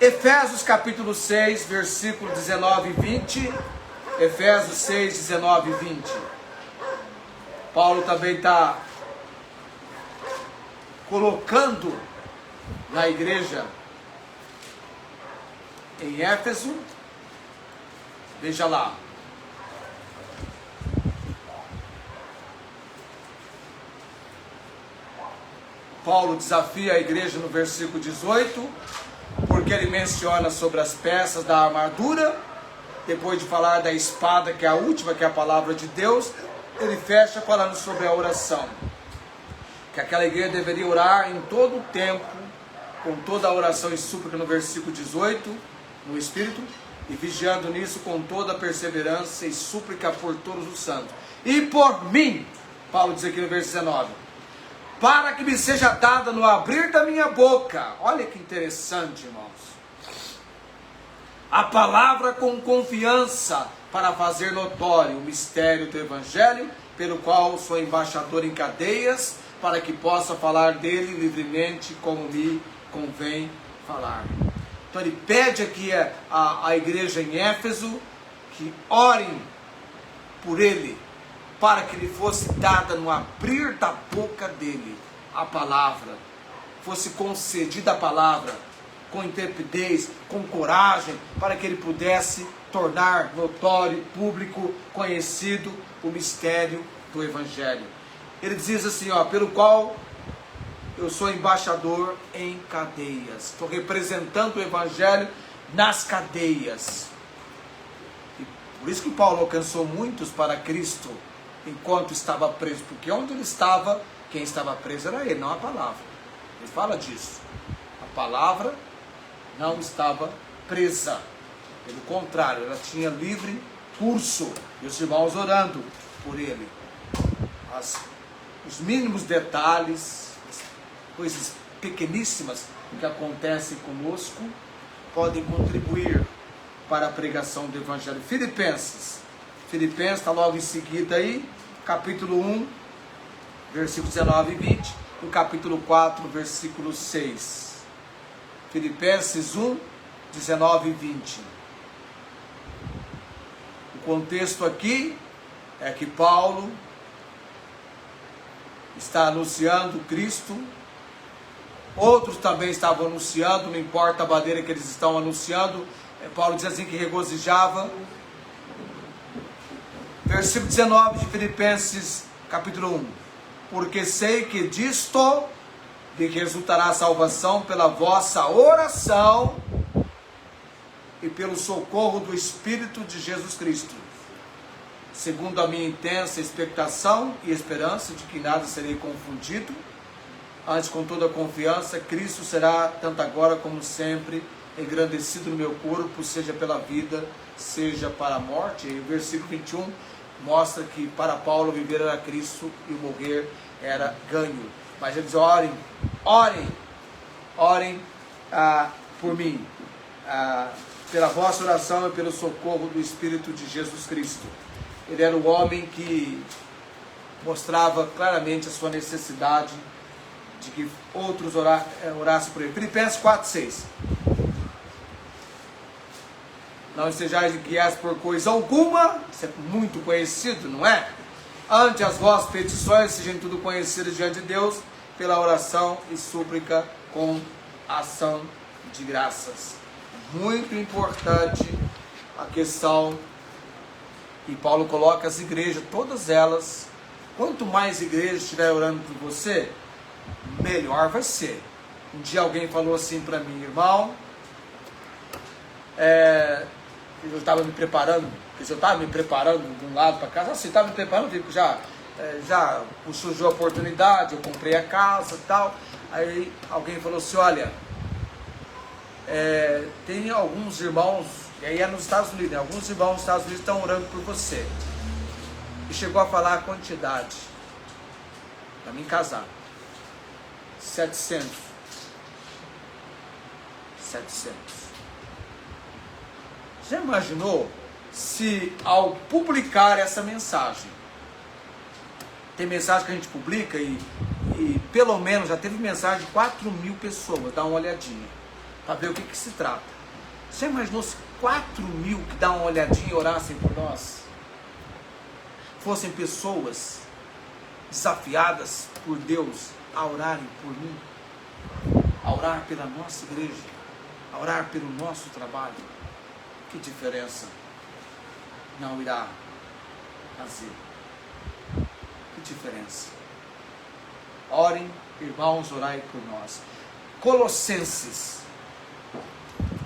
A: Efésios capítulo 6, versículo 19 e 20. Efésios 6, 19 e 20. Paulo também está colocando na igreja em Éfeso. Veja lá. Paulo desafia a igreja no versículo 18, porque ele menciona sobre as peças da armadura. Depois de falar da espada, que é a última, que é a palavra de Deus, ele fecha falando sobre a oração. Que aquela igreja deveria orar em todo o tempo, com toda a oração e súplica no versículo 18, no Espírito, e vigiando nisso com toda a perseverança e súplica por todos os santos. E por mim, Paulo diz aqui no versículo 19, para que me seja dada no abrir da minha boca. Olha que interessante, irmãos. A palavra com confiança, para fazer notório o mistério do Evangelho, pelo qual sou embaixador em cadeias, para que possa falar dele livremente, como me convém falar. Então ele pede aqui a igreja em Éfeso, que orem por ele, para que lhe fosse dada no abrir da boca dele a palavra, fosse concedida a palavra, com intrepidez, com coragem, para que ele pudesse tornar notório, público, conhecido o mistério do Evangelho. Ele diz assim, pelo qual eu sou embaixador em cadeias. Estou representando o Evangelho nas cadeias. E por isso que Paulo alcançou muitos para Cristo, enquanto estava preso, porque onde ele estava, quem estava preso era ele, não a palavra. Ele fala disso. A palavra não estava presa, pelo contrário, ela tinha livre curso, e os irmãos orando por ele. Os mínimos detalhes, as coisas pequeníssimas que acontecem conosco, podem contribuir para a pregação do Evangelho. Filipenses está logo em seguida aí, capítulo 1, versículos 19 e 20, e o capítulo 4, versículo 6. Filipenses 1, 19 e 20. O contexto aqui é que Paulo está anunciando Cristo, outros também estavam anunciando, não importa a bandeira que eles estão anunciando. Paulo diz assim que regozijava. Versículo 19 de Filipenses capítulo 1. Porque sei que disto lhe resultará a salvação pela vossa oração e pelo socorro do Espírito de Jesus Cristo, segundo a minha intensa expectação e esperança de que nada serei confundido, antes com toda confiança, Cristo será, tanto agora como sempre, engrandecido no meu corpo, seja pela vida, seja para a morte. E o versículo 21, mostra que para Paulo viver era Cristo e o morrer era ganho. Mas eles orem por mim, pela vossa oração e pelo socorro do Espírito de Jesus Cristo. Ele era o homem que mostrava claramente a sua necessidade de que outros orassem por ele. Filipenses 4:6. Não estejais inquietos por coisa alguma, isso é muito conhecido, não é? Ante as vossas petições sejam tudo conhecidas diante de Deus, pela oração e súplica com ação de graças. Muito importante a questão, e Paulo coloca as igrejas, todas elas, quanto mais igrejas estiver orando por você, melhor vai ser. Um dia alguém falou assim para mim, irmão, eu estava me preparando, porque eu estava me preparando de um lado para casa, assim, estava me preparando, tipo, já surgiu a oportunidade, eu comprei a casa e tal, aí alguém falou assim, olha, tem alguns irmãos, e aí é nos Estados Unidos, né? Alguns irmãos nos Estados Unidos estão orando por você, e chegou a falar a quantidade, para mim casar, 700. Já imaginou se ao publicar essa mensagem, tem mensagem que a gente publica e pelo menos já teve mensagem de 4.000 pessoas, dá uma olhadinha, para ver o que se trata. Já imaginou se 4.000 que dá uma olhadinha e orassem por nós, fossem pessoas desafiadas por Deus a orarem por mim, a orar pela nossa igreja, a orar pelo nosso trabalho? Que diferença não irá fazer? Que diferença? Orem, irmãos, orai por nós. Colossenses.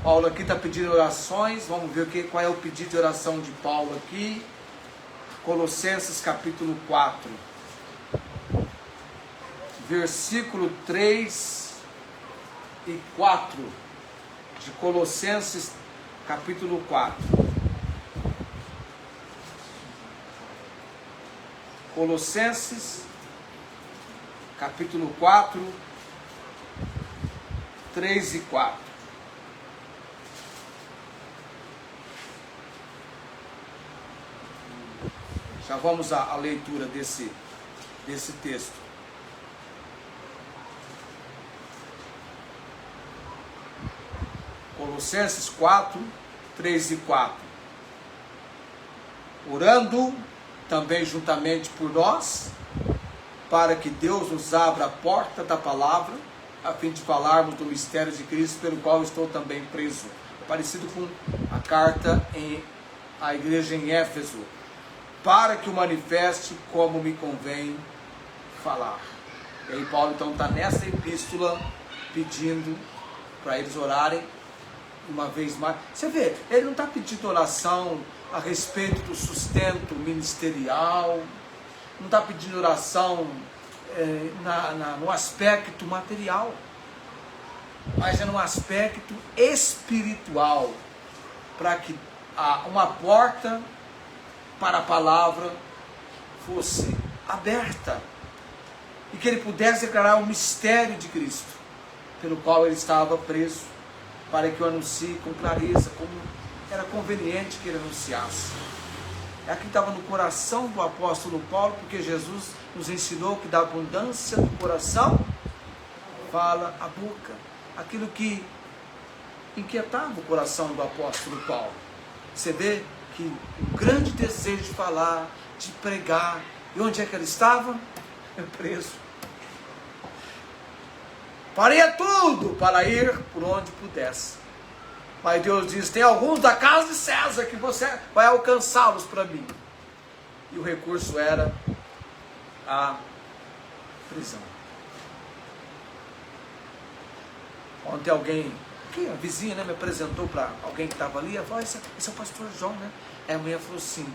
A: Paulo aqui está pedindo orações. Vamos ver qual é o pedido de oração de Paulo aqui. Colossenses capítulo 4. Versículo 3 e 4. De Colossenses capítulo 4. Colossenses, capítulo 4, 3 e 4. Já vamos à leitura desse texto. Colossenses 4, 3 e 4. Orando também juntamente por nós, para que Deus nos abra a porta da palavra, a fim de falarmos do mistério de Cristo, pelo qual estou também preso. Parecido com a carta à igreja em Éfeso. Para que o manifeste como me convém falar. E aí Paulo então está nessa epístola pedindo para eles orarem uma vez mais. Você vê, ele não está pedindo oração a respeito do sustento ministerial, não está pedindo oração no aspecto material, mas é no aspecto espiritual, para que uma porta para a palavra fosse aberta e que ele pudesse declarar o mistério de Cristo, pelo qual ele estava preso, para que o anuncie com clareza, como era conveniente que ele anunciasse. É aqui que estava no coração do apóstolo Paulo, porque Jesus nos ensinou que da abundância do coração fala a boca. Aquilo que inquietava o coração do apóstolo Paulo. Você vê que um grande desejo de falar, de pregar, e onde é que ele estava? Preso. Faria tudo para ir por onde pudesse. Mas Deus diz, tem alguns da casa de César que você vai alcançá-los para mim. E o recurso era a prisão. Ontem alguém, a vizinha, né, me apresentou para alguém que estava ali, ela falou, esse é o pastor João, né? Aí a mulher falou assim,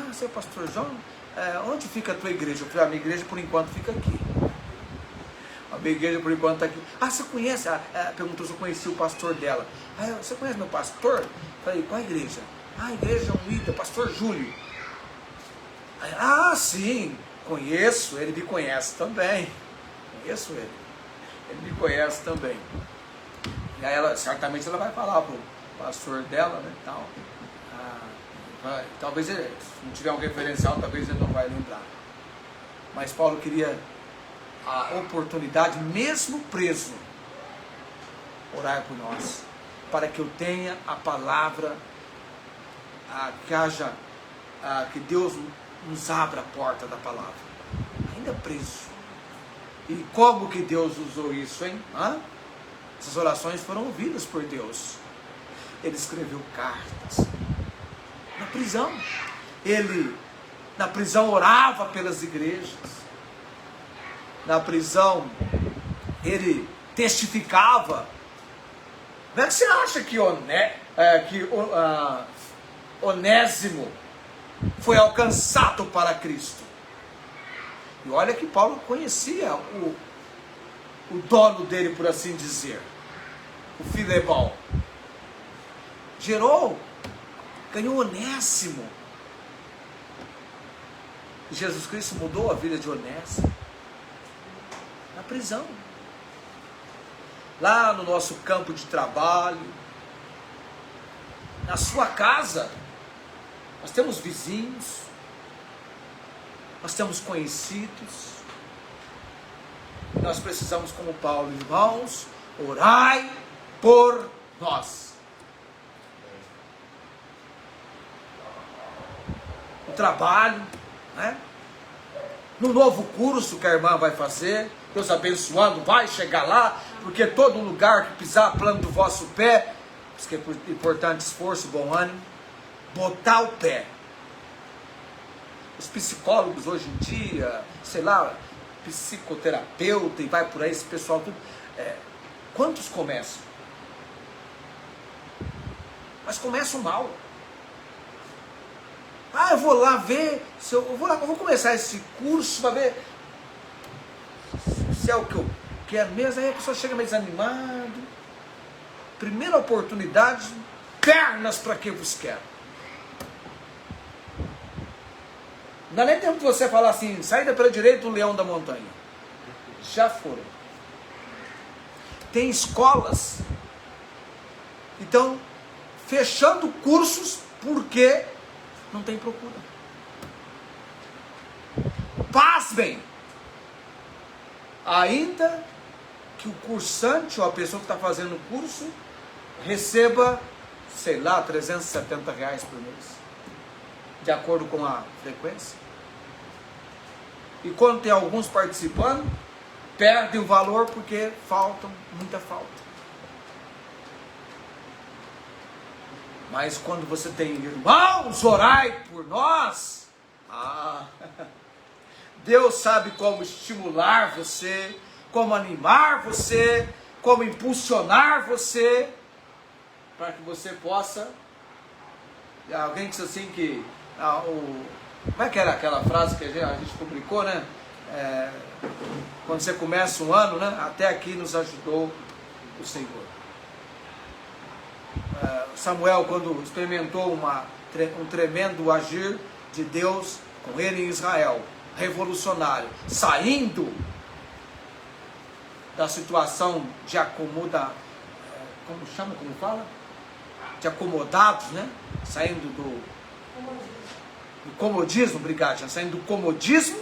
A: você é o pastor João? Onde fica a tua igreja? Eu falei, a minha igreja por enquanto fica aqui. A minha igreja por enquanto está aqui. Você conhece? Perguntou se eu conhecia o pastor dela. Você conhece meu pastor? Eu falei, qual a igreja? A igreja unida, pastor Júlio. Ah, sim, conheço, ele me conhece também. Conheço ele. Ele me conhece também. E aí ela, certamente ela vai falar pro pastor dela, né, tal. Talvez ele, se não tiver um referencial, talvez ele não vai lembrar. Mas Paulo queria a oportunidade, mesmo preso, orar por nós, para que eu tenha a palavra, que Deus nos abra a porta da palavra, ainda preso. E como que Deus usou isso, hein? Essas orações foram ouvidas por Deus. Ele escreveu cartas na prisão. Ele, na prisão, orava pelas igrejas. Na prisão, ele testificava. Como é que você acha que Onésimo foi alcançado para Cristo? E olha que Paulo conhecia o dono dele, por assim dizer, o Filemão. Ganhou Onésimo. E Jesus Cristo mudou a vida de Onésimo na prisão. Lá no nosso campo de trabalho, na sua casa, nós temos vizinhos, nós temos conhecidos. Nós precisamos, como Paulo, irmãos, orai por nós. No trabalho, né? No novo curso que a irmã vai fazer, Deus abençoando, vai chegar lá, porque todo lugar que pisar a planta do vosso pé, isso que é importante, esforço, bom ânimo, botar o pé. Os psicólogos hoje em dia, sei lá, psicoterapeuta e vai por aí, esse pessoal tudo, quantos começam? Mas começam mal. Eu vou lá ver, eu vou começar esse curso para ver se é o que eu quero mesmo. Aí a pessoa chega meio desanimada. Primeira oportunidade, pernas para que vos quero. Não dá nem tempo de você falar assim, saída pela direita do leão da montanha. Já foram. Tem escolas, então, fechando cursos porque não tem procura. Pasmem! Ainda que o cursante ou a pessoa que está fazendo o curso receba, sei lá, R$370 por mês, de acordo com a frequência. E quando tem alguns participando, perdem o valor porque muita falta. Mas quando você tem irmãos, orai por nós, Deus sabe como estimular você, como animar você, como impulsionar você, para que você possa. Alguém disse assim que como é que era aquela frase que a gente publicou, né? Quando você começa um ano, né? Até aqui nos ajudou o Senhor. Samuel, quando experimentou um tremendo agir de Deus com ele em Israel, revolucionário, saindo da situação de de acomodados, né? Saindo do comodismo, saindo do comodismo,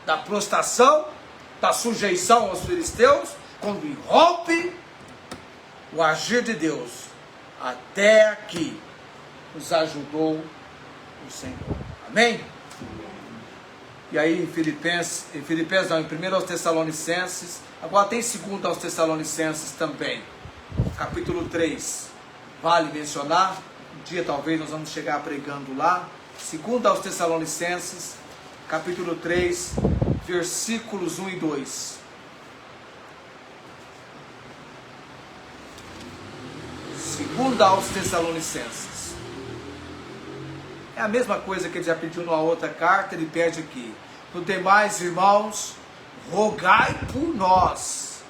A: da prostração, da sujeição aos filisteus, quando irrompe o agir de Deus, até aqui nos ajudou o Senhor. Amém? E aí em 1 aos Tessalonicenses, agora tem 2 aos Tessalonicenses também, capítulo 3, vale mencionar, um dia talvez nós vamos chegar pregando lá, 2 aos Tessalonicenses, capítulo 3, versículos 1 e 2. 2 aos Tessalonicenses. É a mesma coisa que ele já pediu numa outra carta, ele pede aqui. No demais, irmãos, rogai por nós,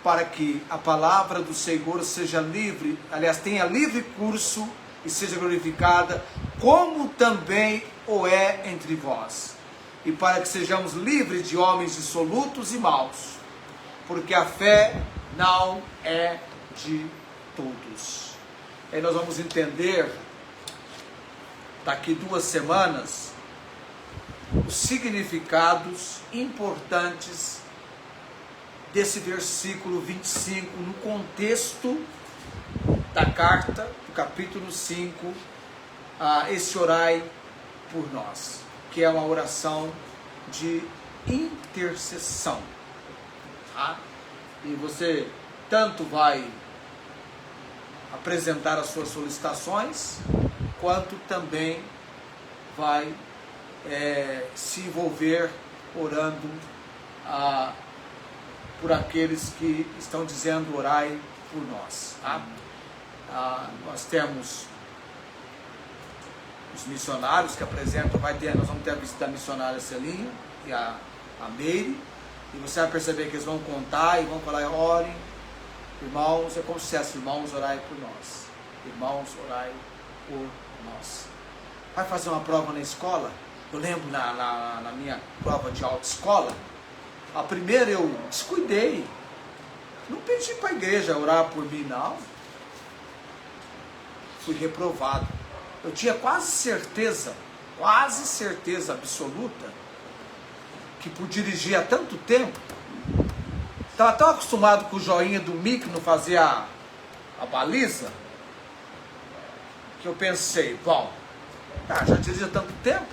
A: para que a palavra do Senhor seja livre, aliás, tenha livre curso e seja glorificada, como também o é entre vós. E para que sejamos livres de homens dissolutos e maus, porque a fé não é de todos. Aí nós vamos entender, daqui 2 semanas, os significados importantes desse versículo 25, no contexto da carta, do capítulo 5, esse orai por nós, que é uma oração de intercessão. Tá? E você tanto vai apresentar as suas solicitações, quanto também vai se envolver orando por aqueles que estão dizendo orai por nós. Tá? Nós temos os missionários que apresentam, nós vamos ter a visita da missionária Celinha e a Meire, e você vai perceber que eles vão contar e vão falar, orem, irmãos, é como se fosse, irmãos, orai por nós. Irmãos, orai por nós. Vai fazer uma prova na escola? Eu lembro na minha prova de autoescola, a primeira eu descuidei. Não pedi para a igreja orar por mim, não. Fui reprovado. Eu tinha quase certeza absoluta, que por dirigir há tanto tempo, estava tão acostumado com o joinha do Mickey não fazer a baliza, que eu pensei, bom, já dirigi há tanto tempo.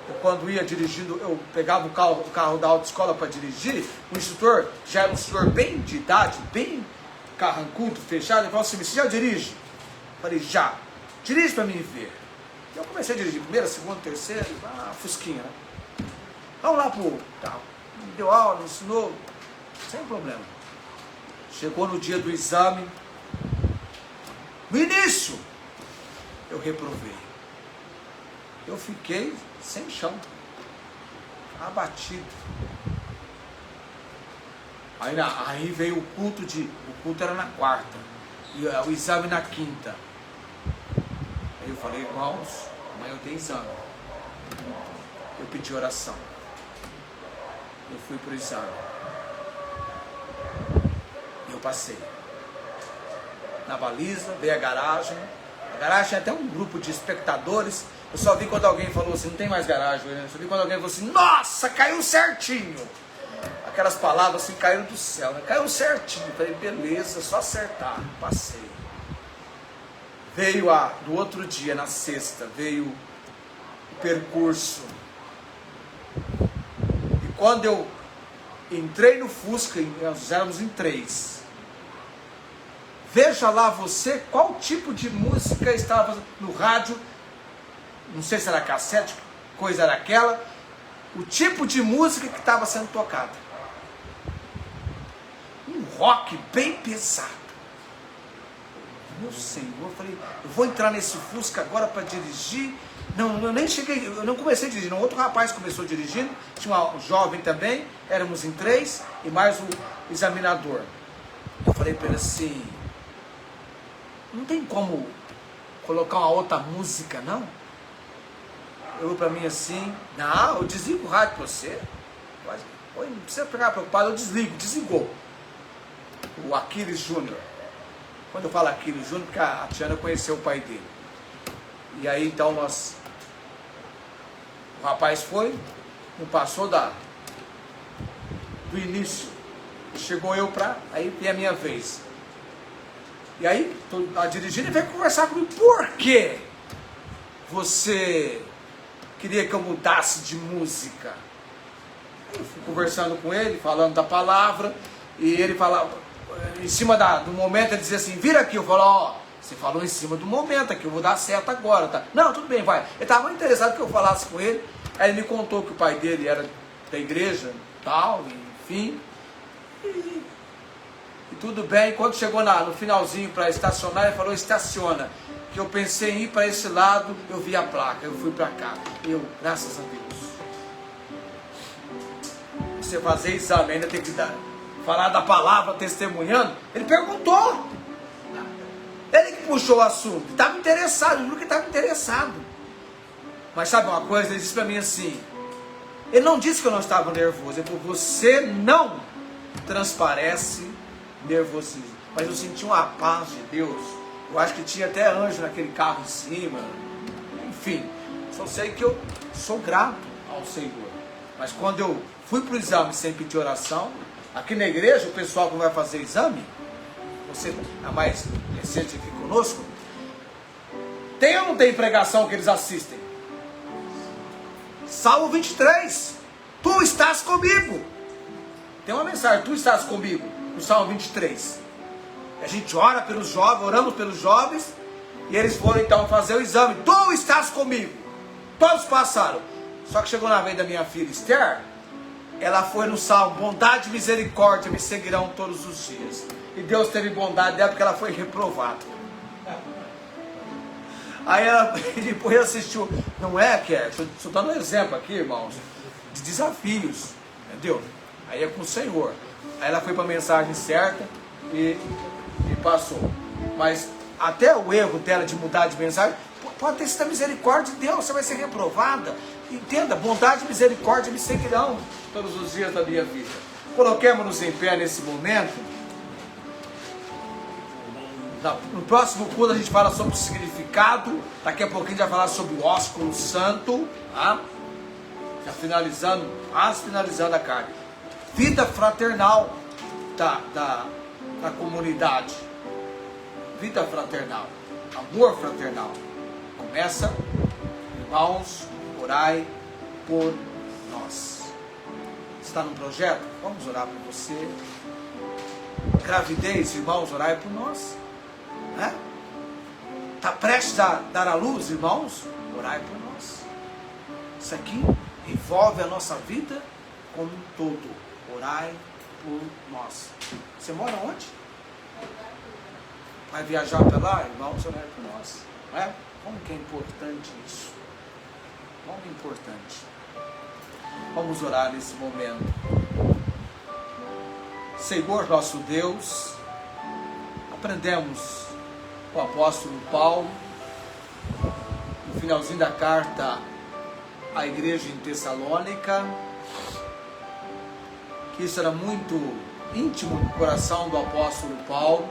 A: Eu, quando ia dirigindo, eu pegava o carro da autoescola para dirigir, o instrutor já era um senhor bem de idade, bem carrancudo, fechado, ele falou assim, você já dirige? Eu falei, já. Dirige para mim ver. Eu comecei a dirigir primeira, segunda, terceira, fusquinha, né? Vamos lá pro carro. Me deu aula, me ensinou, sem problema. Chegou no dia do exame, no início, eu reprovei. Eu fiquei sem chão, abatido. Aí veio o culto era na quarta, e o exame na quinta. Aí eu falei, irmãos, amanhã eu tenho exame. Eu pedi oração. Eu fui para o exame. E eu passei. Na baliza, veio a garagem. A garagem tinha até um grupo de espectadores. Eu só vi quando alguém falou assim, não tem mais garagem. Eu só vi quando alguém falou assim, nossa, caiu certinho. Aquelas palavras assim, caíram do céu, né? Caiu certinho. Eu falei, beleza, só acertar. Passei. Veio do outro dia, na sexta, veio o percurso. E quando eu entrei no Fusca, nós éramos em 3. Veja lá você qual tipo de música estava no rádio. Não sei se era cassete, coisa era aquela. O tipo de música que estava sendo tocada. Um rock bem pesado. Meu Senhor, eu falei, eu vou entrar nesse Fusca agora para dirigir. Não, eu nem cheguei, eu não comecei a dirigir, não. Outro rapaz começou dirigindo, tinha um jovem também, éramos em 3, e mais o examinador. Eu falei para ele assim, não tem como colocar uma outra música, não? Eu para mim assim, não, eu desligo o rádio para você. Não precisa ficar preocupado, eu desligou. O Aquiles Júnior. Quando eu falo Aquiles Júnior, porque a Tiana conheceu o pai dele. E aí então o rapaz foi, não passou do início. Chegou eu aí tem a minha vez. E aí, a dirigida veio conversar comigo, por que você queria que eu mudasse de música? Eu fui conversando com ele, falando da palavra, e ele falava, em cima do momento, ele dizia assim, vira aqui, eu falo, você falou em cima do momento aqui, eu vou dar certo agora, tá? Não, tudo bem, vai. Ele estava muito interessado que eu falasse com ele, aí ele me contou que o pai dele era da igreja, tal, enfim, e tudo bem. Quando chegou no finalzinho para estacionar, ele falou, estaciona, que eu pensei em ir para esse lado, eu vi a placa, eu fui para cá, graças a Deus. Você fazer exame, ainda tem que falar da palavra testemunhando. Ele perguntou, Ele que puxou o assunto. Estava interessado, juro que estava interessado. Mas sabe uma coisa? Ele disse para mim assim. Ele não disse que eu não estava nervoso. Ele falou, você não transparece nervosismo. Mas eu senti uma paz de Deus. Eu acho que tinha até anjo naquele carro em cima. Enfim, só sei que eu sou grato ao Senhor. Mas quando eu fui para o exame sem pedir oração, aqui na igreja, o pessoal que vai fazer exame, você é mais recente aqui conosco, tem ou não tem pregação que eles assistem? Salmo 23, tu estás comigo. Tem uma mensagem, tu estás comigo, no Salmo 23. A gente ora pelos jovens, oramos pelos jovens, e eles foram então fazer o exame. Tu estás comigo. Todos passaram. Só que chegou na vez da minha filha Esther, ela foi no Salmo, bondade e misericórdia me seguirão todos os dias. E Deus teve bondade dela porque ela foi reprovada. Aí ela depois assistiu. Não é, Kerr? Estou dando um exemplo aqui, irmãos, de desafios, entendeu? Aí é com o Senhor. Aí ela foi para a mensagem certa e passou. Mas até o erro dela de mudar de mensagem, pode ter sido a misericórdia de Deus, você vai ser reprovada. Entenda, bondade e misericórdia me seguirão todos os dias da minha vida. Coloquemos-nos em pé nesse momento. No próximo culto a gente fala sobre o significado. Daqui a pouquinho a gente vai falar sobre o ósculo santo, tá? Já finalizando a carne. Vida fraternal da comunidade. Vida fraternal. Amor fraternal. Começa, irmãos, orai por nós. Está no projeto? Vamos orar por você. Gravidez, irmãos, orai por nós. Está prestes a dar à luz, irmãos? Orai por nós. Isso aqui envolve a nossa vida como um todo. Orai por nós. Você mora onde? Vai viajar para lá? Irmãos, orai por nós. Não é? Como que é importante isso? Como é importante. Vamos orar nesse momento. Senhor nosso Deus, aprendemos com o apóstolo Paulo, no finalzinho da carta à igreja em Tessalônica, que isso era muito íntimo do coração do apóstolo Paulo,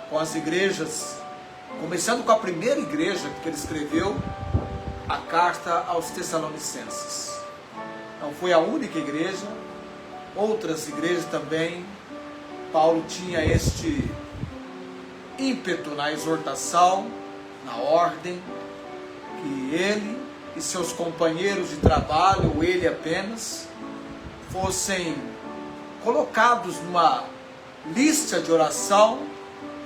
A: com as igrejas, começando com a primeira igreja que ele escreveu, a carta aos Tessalonicenses. Não foi a única igreja, outras igrejas também, Paulo tinha este ímpeto na exortação, na ordem, que ele e seus companheiros de trabalho, ou ele apenas, fossem colocados numa lista de oração,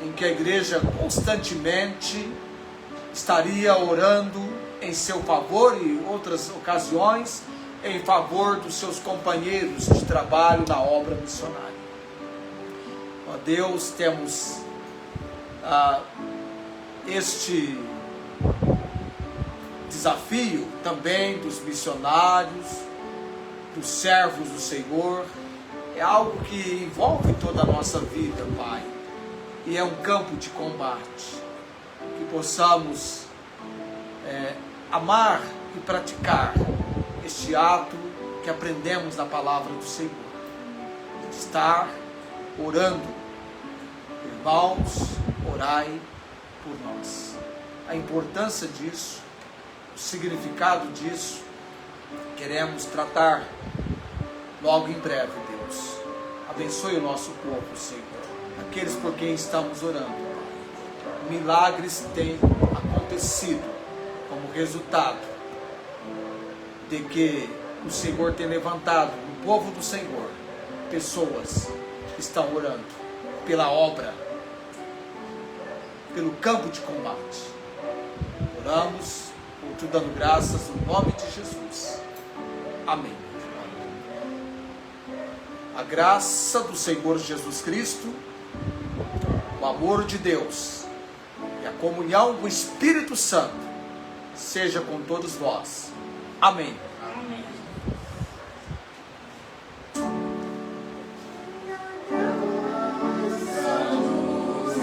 A: em que a igreja constantemente estaria orando em seu favor e outras ocasiões em favor dos seus companheiros de trabalho na obra missionária. Ó Deus, temos este desafio também dos missionários, dos servos do Senhor. É algo que envolve toda a nossa vida, Pai, e é um campo de combate. Que possamos amar e praticar este ato que aprendemos na palavra do Senhor, estar orando. Irmãos, orai por nós. A importância disso, o significado disso, queremos tratar logo em breve, Deus. Abençoe o nosso povo, Senhor, aqueles por quem estamos orando, Pai. Milagres têm acontecido como resultado de que o Senhor tem levantado no povo do Senhor pessoas que estão orando pela obra, pelo campo de combate. Oramos, te dando graças no nome de Jesus. Amém. A graça do Senhor Jesus Cristo, o amor de Deus e a comunhão do Espírito Santo seja com todos nós. Amém.
B: Amém.
C: Somos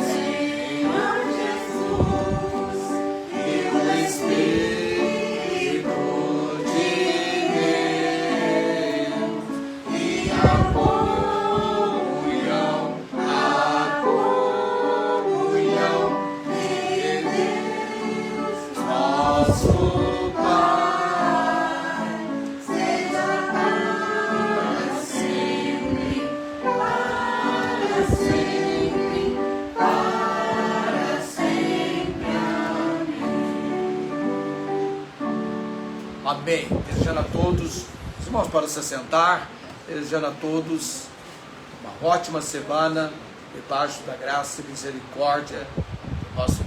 A: Amém. Desejando a todos, os irmãos para se sentar, desejando a todos uma ótima semana, debaixo da graça e misericórdia do nosso